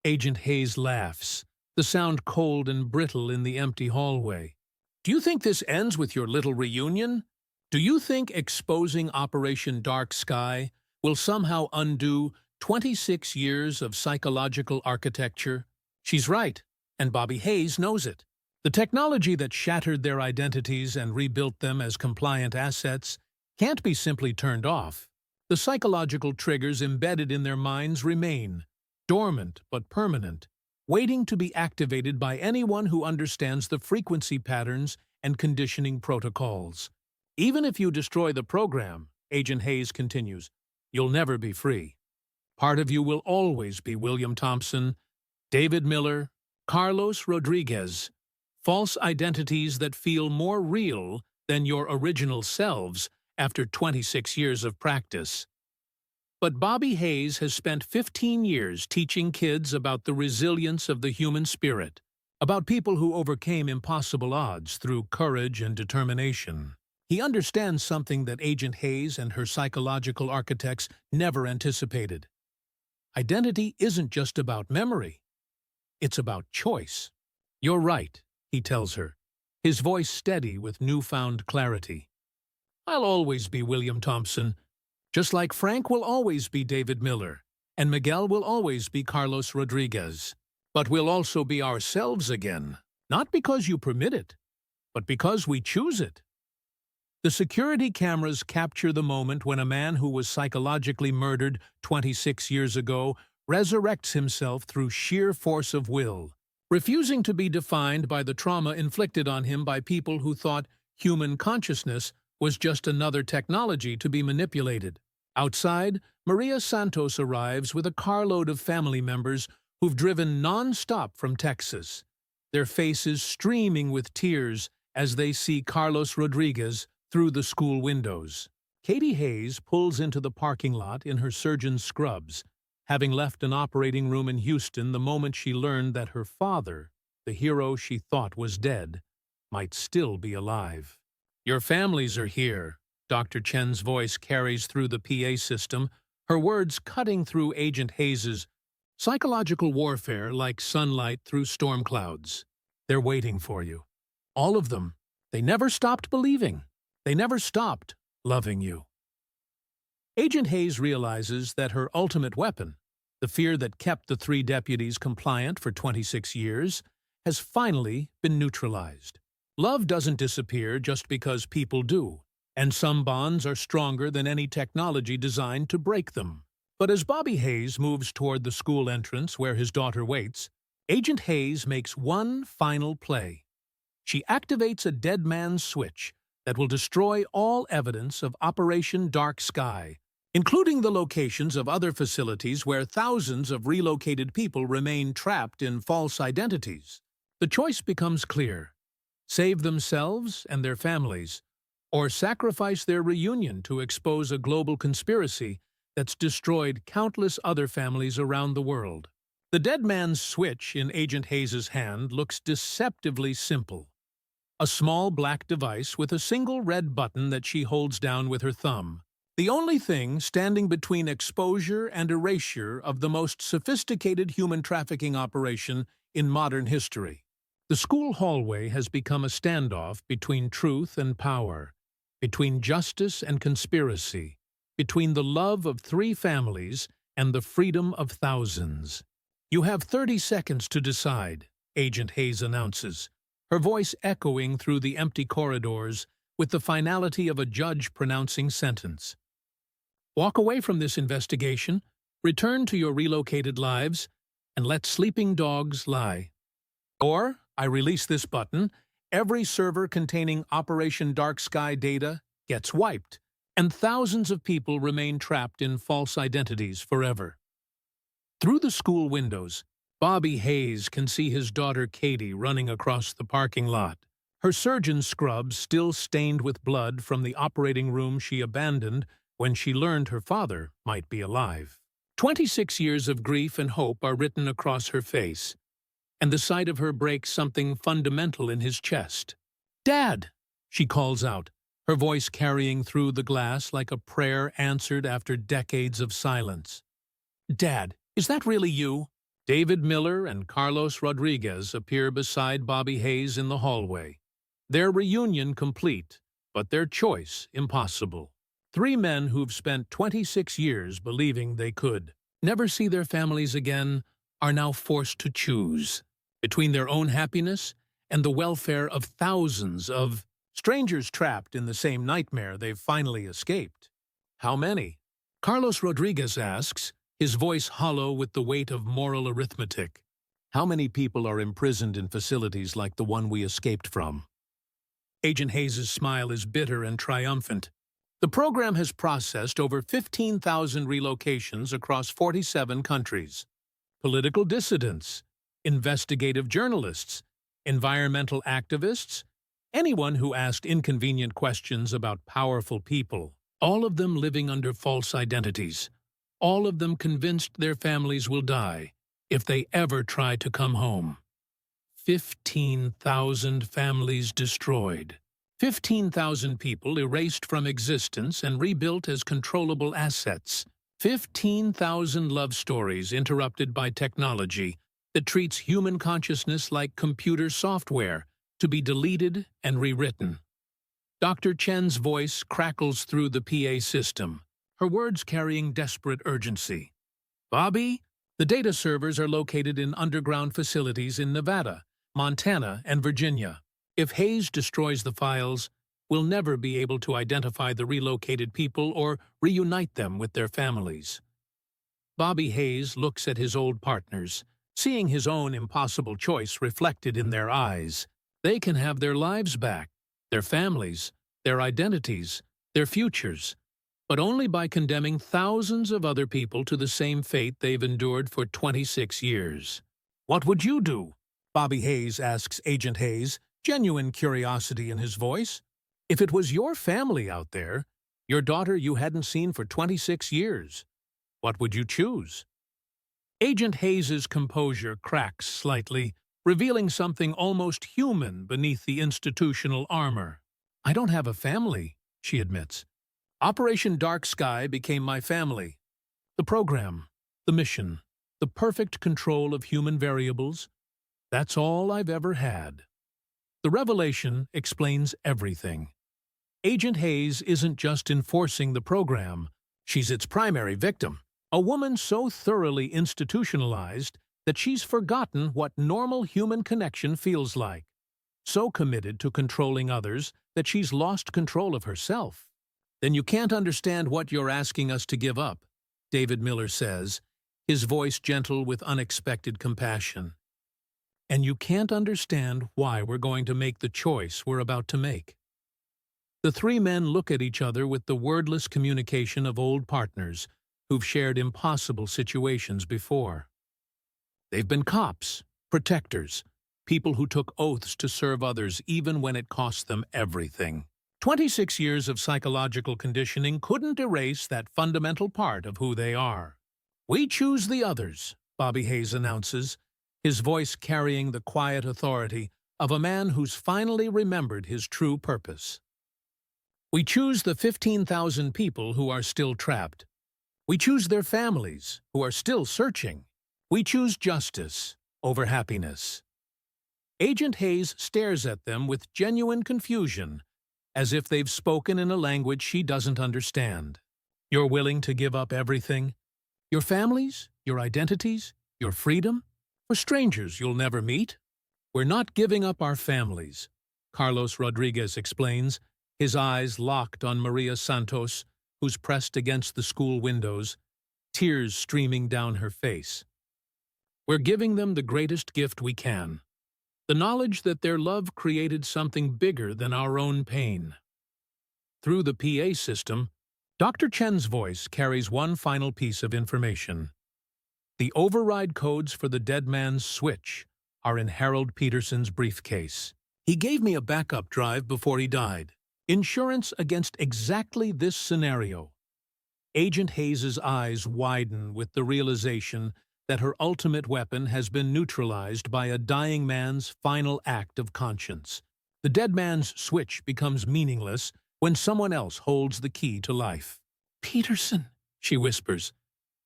Agent Hayes laughs, the sound cold and brittle in the empty hallway. Do you think this ends with your little reunion? Do you think exposing Operation Dark Sky will somehow undo 26 years of psychological architecture? She's right, and Bobby Hayes knows it. The technology that shattered their identities and rebuilt them as compliant assets can't be simply turned off. The psychological triggers embedded in their minds remain, dormant but permanent, waiting to be activated by anyone who understands the frequency patterns and conditioning protocols. Even if you destroy the program, Agent Hayes continues, you'll never be free. Part of you will always be William Thompson, David Miller, Carlos Rodriguez, false identities that feel more real than your original selves after 26 years of practice. But Bobby Hayes has spent 15 years teaching kids about the resilience of the human spirit, about people who overcame impossible odds through courage and determination. He understands something that Agent Hayes and her psychological architects never anticipated. Identity isn't just about memory. It's about choice. You're right, he tells her, his voice steady with newfound clarity. I'll always be William Thompson, just like Frank will always be David Miller, and Miguel will always be Carlos Rodriguez. But we'll also be ourselves again, not because you permit it, but because we choose it. The security cameras capture the moment when a man who was psychologically murdered 26 years ago resurrects himself through sheer force of will, refusing to be defined by the trauma inflicted on him by people who thought human consciousness was just another technology to be manipulated. Outside, Maria Santos arrives with a carload of family members who've driven non-stop from Texas, their faces streaming with tears as they see Carlos Rodriguez through the school windows. Katie Hayes pulls into the parking lot in her surgeon's scrubs, having left an operating room in Houston the moment she learned that her father, the hero she thought was dead, might still be alive. Your families are here, Dr. Chen's voice carries through the PA system, her words cutting through Agent Hayes's psychological warfare like sunlight through storm clouds. They're waiting for you. All of them. They never stopped believing. They never stopped loving you. Agent Hayes realizes that her ultimate weapon, the fear that kept the three deputies compliant for 26 years, has finally been neutralized. Love doesn't disappear just because people do, and some bonds are stronger than any technology designed to break them. But as Bobby Hayes moves toward the school entrance where his daughter waits, Agent Hayes makes one final play. She activates a dead man's switch that will destroy all evidence of Operation Dark Sky, including the locations of other facilities where thousands of relocated people remain trapped in false identities. The choice becomes clear: save themselves and their families, or sacrifice their reunion to expose a global conspiracy that's destroyed countless other families around the world. The dead man's switch in Agent Hayes's hand looks deceptively simple. A small black device with a single red button that she holds down with her thumb. The only thing standing between exposure and erasure of the most sophisticated human trafficking operation in modern history. The school hallway has become a standoff between truth and power, between justice and conspiracy, between the love of three families and the freedom of thousands. You have 30 seconds to decide, Agent Hayes announces, her voice echoing through the empty corridors with the finality of a judge pronouncing sentence. Walk away from this investigation, return to your relocated lives, and let sleeping dogs lie. Or, I release this button, every server containing Operation Dark Sky data gets wiped, and thousands of people remain trapped in false identities forever. Through the school windows, Bobby Hayes can see his daughter Katie running across the parking lot, her surgeon scrubs still stained with blood from the operating room she abandoned when she learned her father might be alive. 26 years of grief and hope are written across her face, and the sight of her breaks something fundamental in his chest. "Dad!" she calls out, her voice carrying through the glass like a prayer answered after decades of silence. "Dad, is that really you?" David Miller and Carlos Rodriguez appear beside Bobby Hayes in the hallway. Their reunion complete, but their choice impossible. Three men who've spent 26 years believing they could never see their families again are now forced to choose between their own happiness and the welfare of thousands of strangers trapped in the same nightmare they've finally escaped. How many? Carlos Rodriguez asks, his voice hollow with the weight of moral arithmetic. How many people are imprisoned in facilities like the one we escaped from? Agent Hayes' smile is bitter and triumphant. The program has processed over 15,000 relocations across 47 countries. Political dissidents, investigative journalists, environmental activists, anyone who asked inconvenient questions about powerful people, all of them living under false identities, all of them convinced their families will die if they ever try to come home. 15,000 families destroyed. 15,000 people erased from existence and rebuilt as controllable assets. 15,000 love stories interrupted by technology that treats human consciousness like computer software to be deleted and rewritten. Dr. Chen's voice crackles through the PA system, her words carrying desperate urgency. "Bobby, the data servers are located in underground facilities in Nevada, Montana, and Virginia. If Hayes destroys the files, we'll never be able to identify the relocated people or reunite them with their families." Bobby Hayes looks at his old partners, seeing his own impossible choice reflected in their eyes. They can have their lives back, their families, their identities, their futures, but only by condemning thousands of other people to the same fate they've endured for 26 years. "What would you do?" Bobby Hayes asks Agent Hayes, genuine curiosity in his voice. "If it was your family out there, your daughter you hadn't seen for 26 years, what would you choose?" Agent Hayes's composure cracks slightly, revealing something almost human beneath the institutional armor. "I don't have a family," she admits. "Operation Dark Sky became my family. The program, the mission, the perfect control of human variables, that's all I've ever had. The revelation explains everything. Agent Hayes isn't just enforcing the program, she's its primary victim. A woman so thoroughly institutionalized that she's forgotten what normal human connection feels like. So committed to controlling others that she's lost control of herself. Then you can't understand what you're asking us to give up, David Miller says, his voice gentle with unexpected compassion. And you can't understand why we're going to make the choice we're about to make. The three men look at each other with the wordless communication of old partners who've shared impossible situations before. They've been cops, protectors, people who took oaths to serve others even when it cost them everything. 26 years of psychological conditioning couldn't erase that fundamental part of who they are. We choose the others, Bobby Hayes announces, his voice carrying the quiet authority of a man who's finally remembered his true purpose. We choose the 15,000 people who are still trapped. We choose their families who are still searching. We choose justice over happiness. Agent Hayes stares at them with genuine confusion, as if they've spoken in a language she doesn't understand. You're willing to give up everything? Your families, your identities, your freedom? For strangers you'll never meet? We're not giving up our families, Carlos Rodriguez explains, his eyes locked on Maria Santos, who's pressed against the school windows, tears streaming down her face. We're giving them the greatest gift we can, the knowledge that their love created something bigger than our own pain. Through the PA system, Dr. Chen's voice carries one final piece of information. The override codes for the dead man's switch are in Harold Peterson's briefcase. He gave me a backup drive before he died. Insurance against exactly this scenario. Agent Hayes's eyes widen with the realization that her ultimate weapon has been neutralized by a dying man's final act of conscience. The dead man's switch becomes meaningless when someone else holds the key to life. Peterson, she whispers,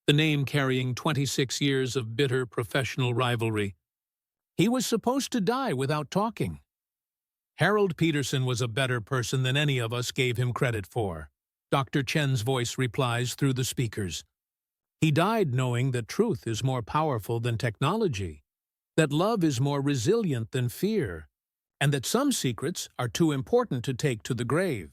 the name carrying 26 years of bitter professional rivalry. He was supposed to die without talking. Harold Peterson was a better person than any of us gave him credit for, Dr. Chen's voice replies through the speakers. He died knowing that truth is more powerful than technology, that love is more resilient than fear, and that some secrets are too important to take to the grave.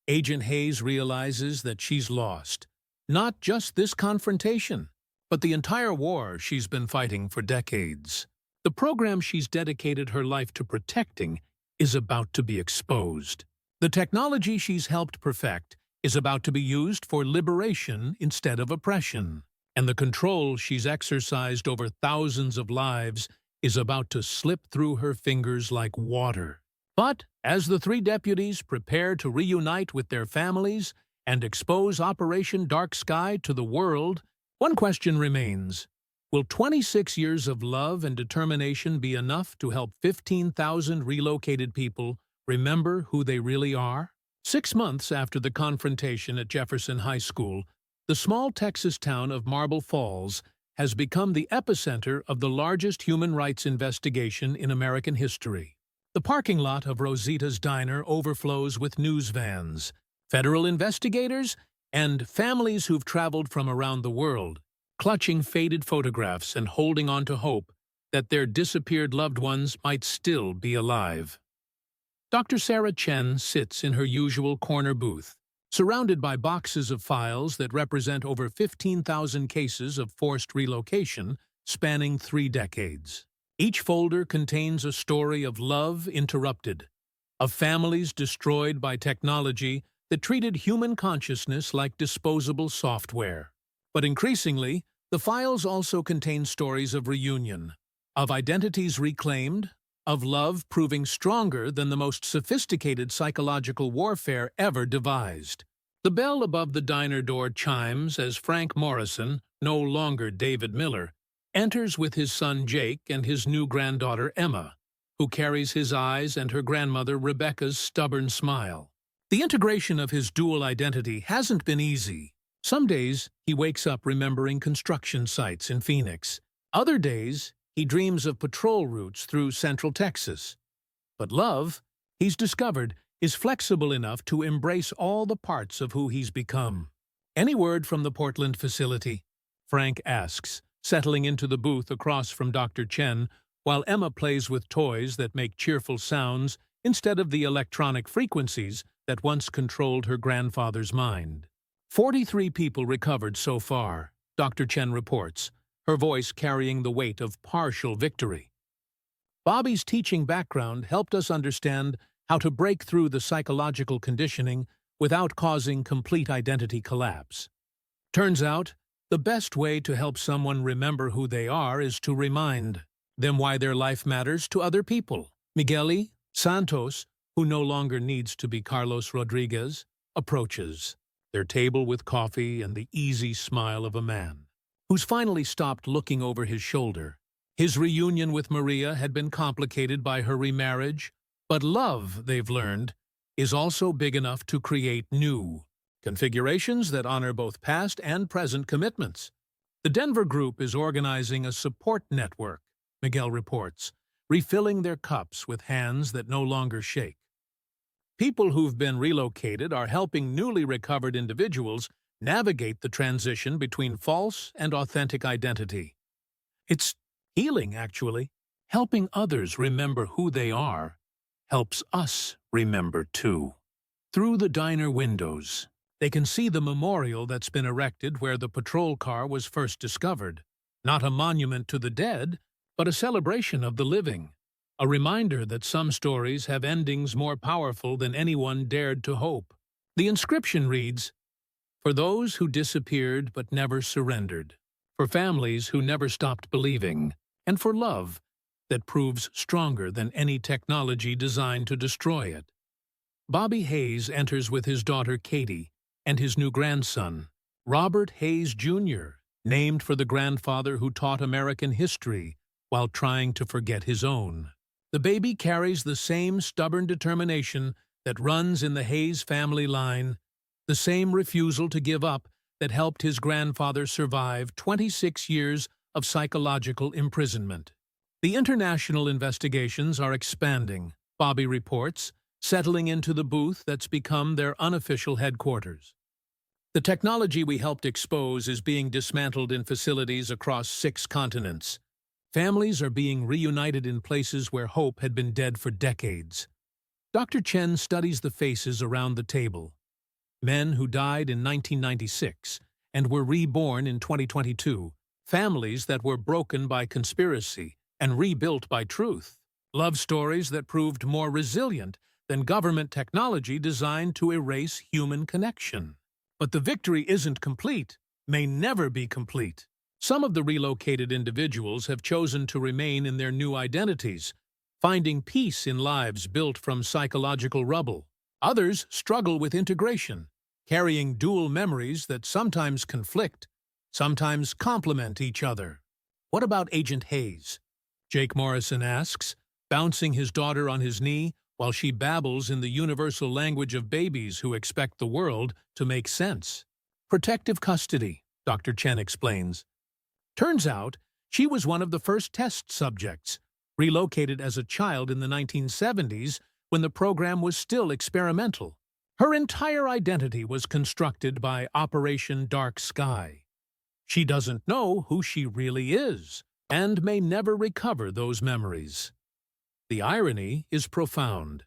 Agent Hayes realizes that she's lost, not just this confrontation, but the entire war she's been fighting for decades. The program she's dedicated her life to protecting is about to be exposed. The technology she's helped perfect is about to be used for liberation instead of oppression. And the control she's exercised over thousands of lives is about to slip through her fingers like water. But as the three deputies prepare to reunite with their families and expose Operation Dark Sky to the world, one question remains. Will 26 years of love and determination be enough to help 15,000 relocated people remember who they really are? 6 months after the confrontation at Jefferson High School, the small Texas town of Marble Falls has become the epicenter of the largest human rights investigation in American history. The parking lot of Rosita's Diner overflows with news vans, federal investigators, and families who've traveled from around the world, clutching faded photographs and holding on to hope that their disappeared loved ones might still be alive. Dr. Sarah Chen sits in her usual corner booth, surrounded by boxes of files that represent over 15,000 cases of forced relocation spanning 3 decades. Each folder contains a story of love interrupted, of families destroyed by technology that treated human consciousness like disposable software. But increasingly, the files also contain stories of reunion, of identities reclaimed, of love proving stronger than the most sophisticated psychological warfare ever devised. The bell above the diner door chimes as Frank Morrison, no longer David Miller, enters with his son Jake and his new granddaughter Emma, who carries his eyes and her grandmother Rebecca's stubborn smile. The integration of his dual identity hasn't been easy. Some days, he wakes up remembering construction sites in Phoenix. Other days, he dreams of patrol routes through Central Texas. But love, he's discovered, is flexible enough to embrace all the parts of who he's become. "Any word from the Portland facility?" Frank asks, settling into the booth across from Dr. Chen, while Emma plays with toys that make cheerful sounds instead of the electronic frequencies that once controlled her grandfather's mind. 43 people recovered so far, Dr. Chen reports, her voice carrying the weight of partial victory. Bobby's teaching background helped us understand how to break through the psychological conditioning without causing complete identity collapse. Turns out, the best way to help someone remember who they are is to remind them why their life matters to other people. Migueli Santos, who no longer needs to be Carlos Rodriguez, approaches, their table with coffee and the easy smile of a man who's finally stopped looking over his shoulder. His reunion with Maria had been complicated by her remarriage, but love, they've learned, is also big enough to create new configurations that honor both past and present commitments. The Denver group is organizing a support network, Miguel reports, refilling their cups with hands that no longer shake. People who've been relocated are helping newly recovered individuals navigate the transition between false and authentic identity. It's healing, actually. Helping others remember who they are helps us remember, too. Through the diner windows, they can see the memorial that's been erected where the patrol car was first discovered. Not a monument to the dead, but a celebration of the living. A reminder that some stories have endings more powerful than anyone dared to hope. The inscription reads, "For those who disappeared but never surrendered, for families who never stopped believing, and for love that proves stronger than any technology designed to destroy it." Bobby Hayes enters with his daughter Katie and his new grandson, Robert Hayes Jr., named for the grandfather who taught American history while trying to forget his own. The baby carries the same stubborn determination that runs in the Hayes family line, the same refusal to give up that helped his grandfather survive 26 years of psychological imprisonment. The international investigations are expanding, Bobby reports, settling into the booth that's become their unofficial headquarters. The technology we helped expose is being dismantled in facilities across 6 continents. Families are being reunited in places where hope had been dead for decades. Dr. Chen studies the faces around the table. Men who died in 1996 and were reborn in 2022. Families that were broken by conspiracy and rebuilt by truth. Love stories that proved more resilient than government technology designed to erase human connection. But the victory isn't complete, may never be complete. Some of the relocated individuals have chosen to remain in their new identities, finding peace in lives built from psychological rubble. Others struggle with integration, carrying dual memories that sometimes conflict, sometimes complement each other. "What about Agent Hayes?" Jake Morrison asks, bouncing his daughter on his knee while she babbles in the universal language of babies who expect the world to make sense. "Protective custody," Dr. Chen explains. Turns out, she was one of the first test subjects, relocated as a child in the 1970s when the program was still experimental. Her entire identity was constructed by Operation Dark Sky. She doesn't know who she really is, and may never recover those memories. The irony is profound.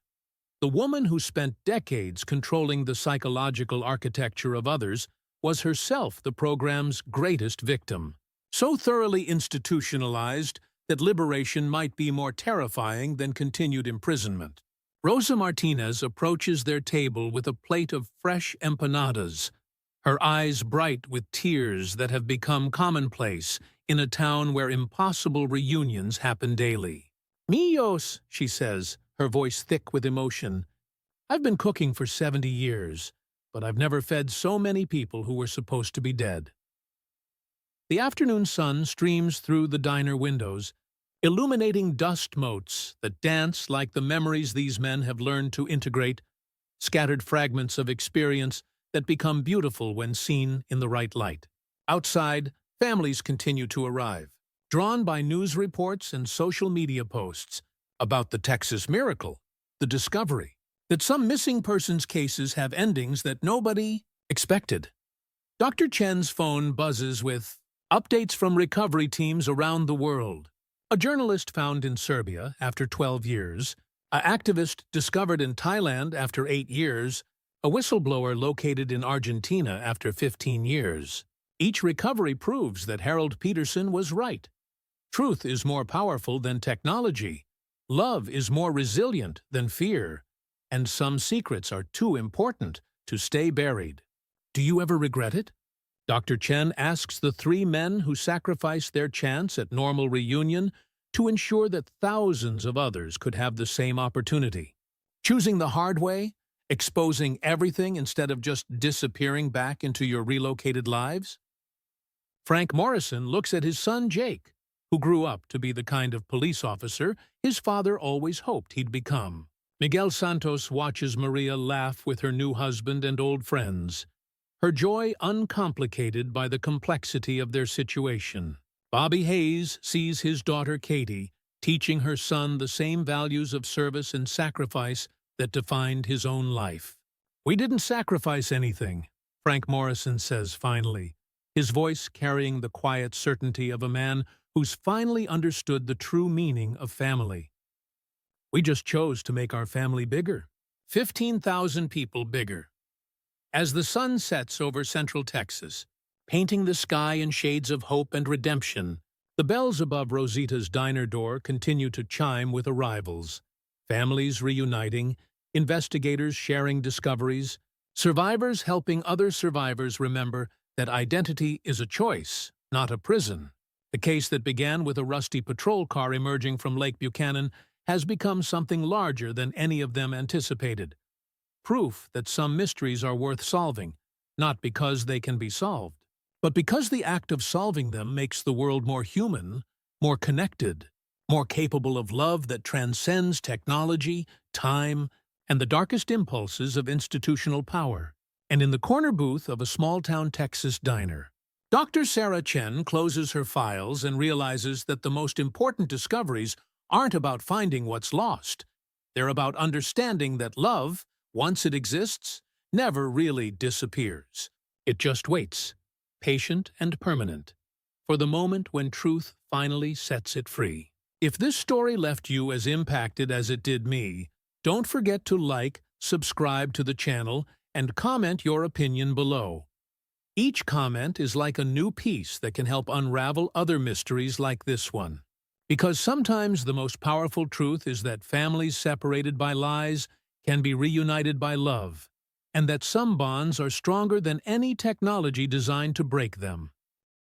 The woman who spent decades controlling the psychological architecture of others was herself the program's greatest victim. So thoroughly institutionalized that liberation might be more terrifying than continued imprisonment. Rosa Martinez approaches their table with a plate of fresh empanadas, her eyes bright with tears that have become commonplace in a town where impossible reunions happen daily. "Millos," she says, her voice thick with emotion. "I've been cooking for 70 years, but I've never fed so many people who were supposed to be dead." The afternoon sun streams through the diner windows, illuminating dust motes that dance like the memories these men have learned to integrate, scattered fragments of experience that become beautiful when seen in the right light. Outside, families continue to arrive, drawn by news reports and social media posts about the Texas miracle, the discovery that some missing persons cases have endings that nobody expected. Dr. Chen's phone buzzes with updates from recovery teams around the world. A journalist found in Serbia after 12 years, an activist discovered in Thailand after 8 years, a whistleblower located in Argentina after 15 years. Each recovery proves that Harold Peterson was right. Truth is more powerful than technology. Love is more resilient than fear. And some secrets are too important to stay buried. Do you ever regret it? Dr. Chen asks the 3 men who sacrificed their chance at normal reunion to ensure that thousands of others could have the same opportunity. Choosing the hard way? Exposing everything instead of just disappearing back into your relocated lives? Frank Morrison looks at his son Jake, who grew up to be the kind of police officer his father always hoped he'd become. Miguel Santos watches Maria laugh with her new husband and old friends, her joy uncomplicated by the complexity of their situation. Bobby Hayes sees his daughter Katie teaching her son the same values of service and sacrifice that defined his own life. "We didn't sacrifice anything," Frank Morrison says finally, his voice carrying the quiet certainty of a man who's finally understood the true meaning of family. "We just chose to make our family bigger. 15,000 people bigger." As the sun sets over central Texas, painting the sky in shades of hope and redemption, the bells above Rosita's diner door continue to chime with arrivals. Families reuniting, investigators sharing discoveries, survivors helping other survivors remember that identity is a choice, not a prison. The case that began with a rusty patrol car emerging from Lake Buchanan has become something larger than any of them anticipated. Proof that some mysteries are worth solving, not because they can be solved, but because the act of solving them makes the world more human, more connected, more capable of love that transcends technology, time, and the darkest impulses of institutional power. And in the corner booth of a small-town Texas diner, Dr. Sarah Chen closes her files and realizes that the most important discoveries aren't about finding what's lost. They're about understanding that love, once it exists, never really disappears. It just waits, patient and permanent, for the moment when truth finally sets it free. If this story left you as impacted as it did me, don't forget to like, subscribe to the channel, and comment your opinion below. Each comment is like a new piece that can help unravel other mysteries like this one. Because sometimes the most powerful truth is that families separated by lies can be reunited by love, and that some bonds are stronger than any technology designed to break them.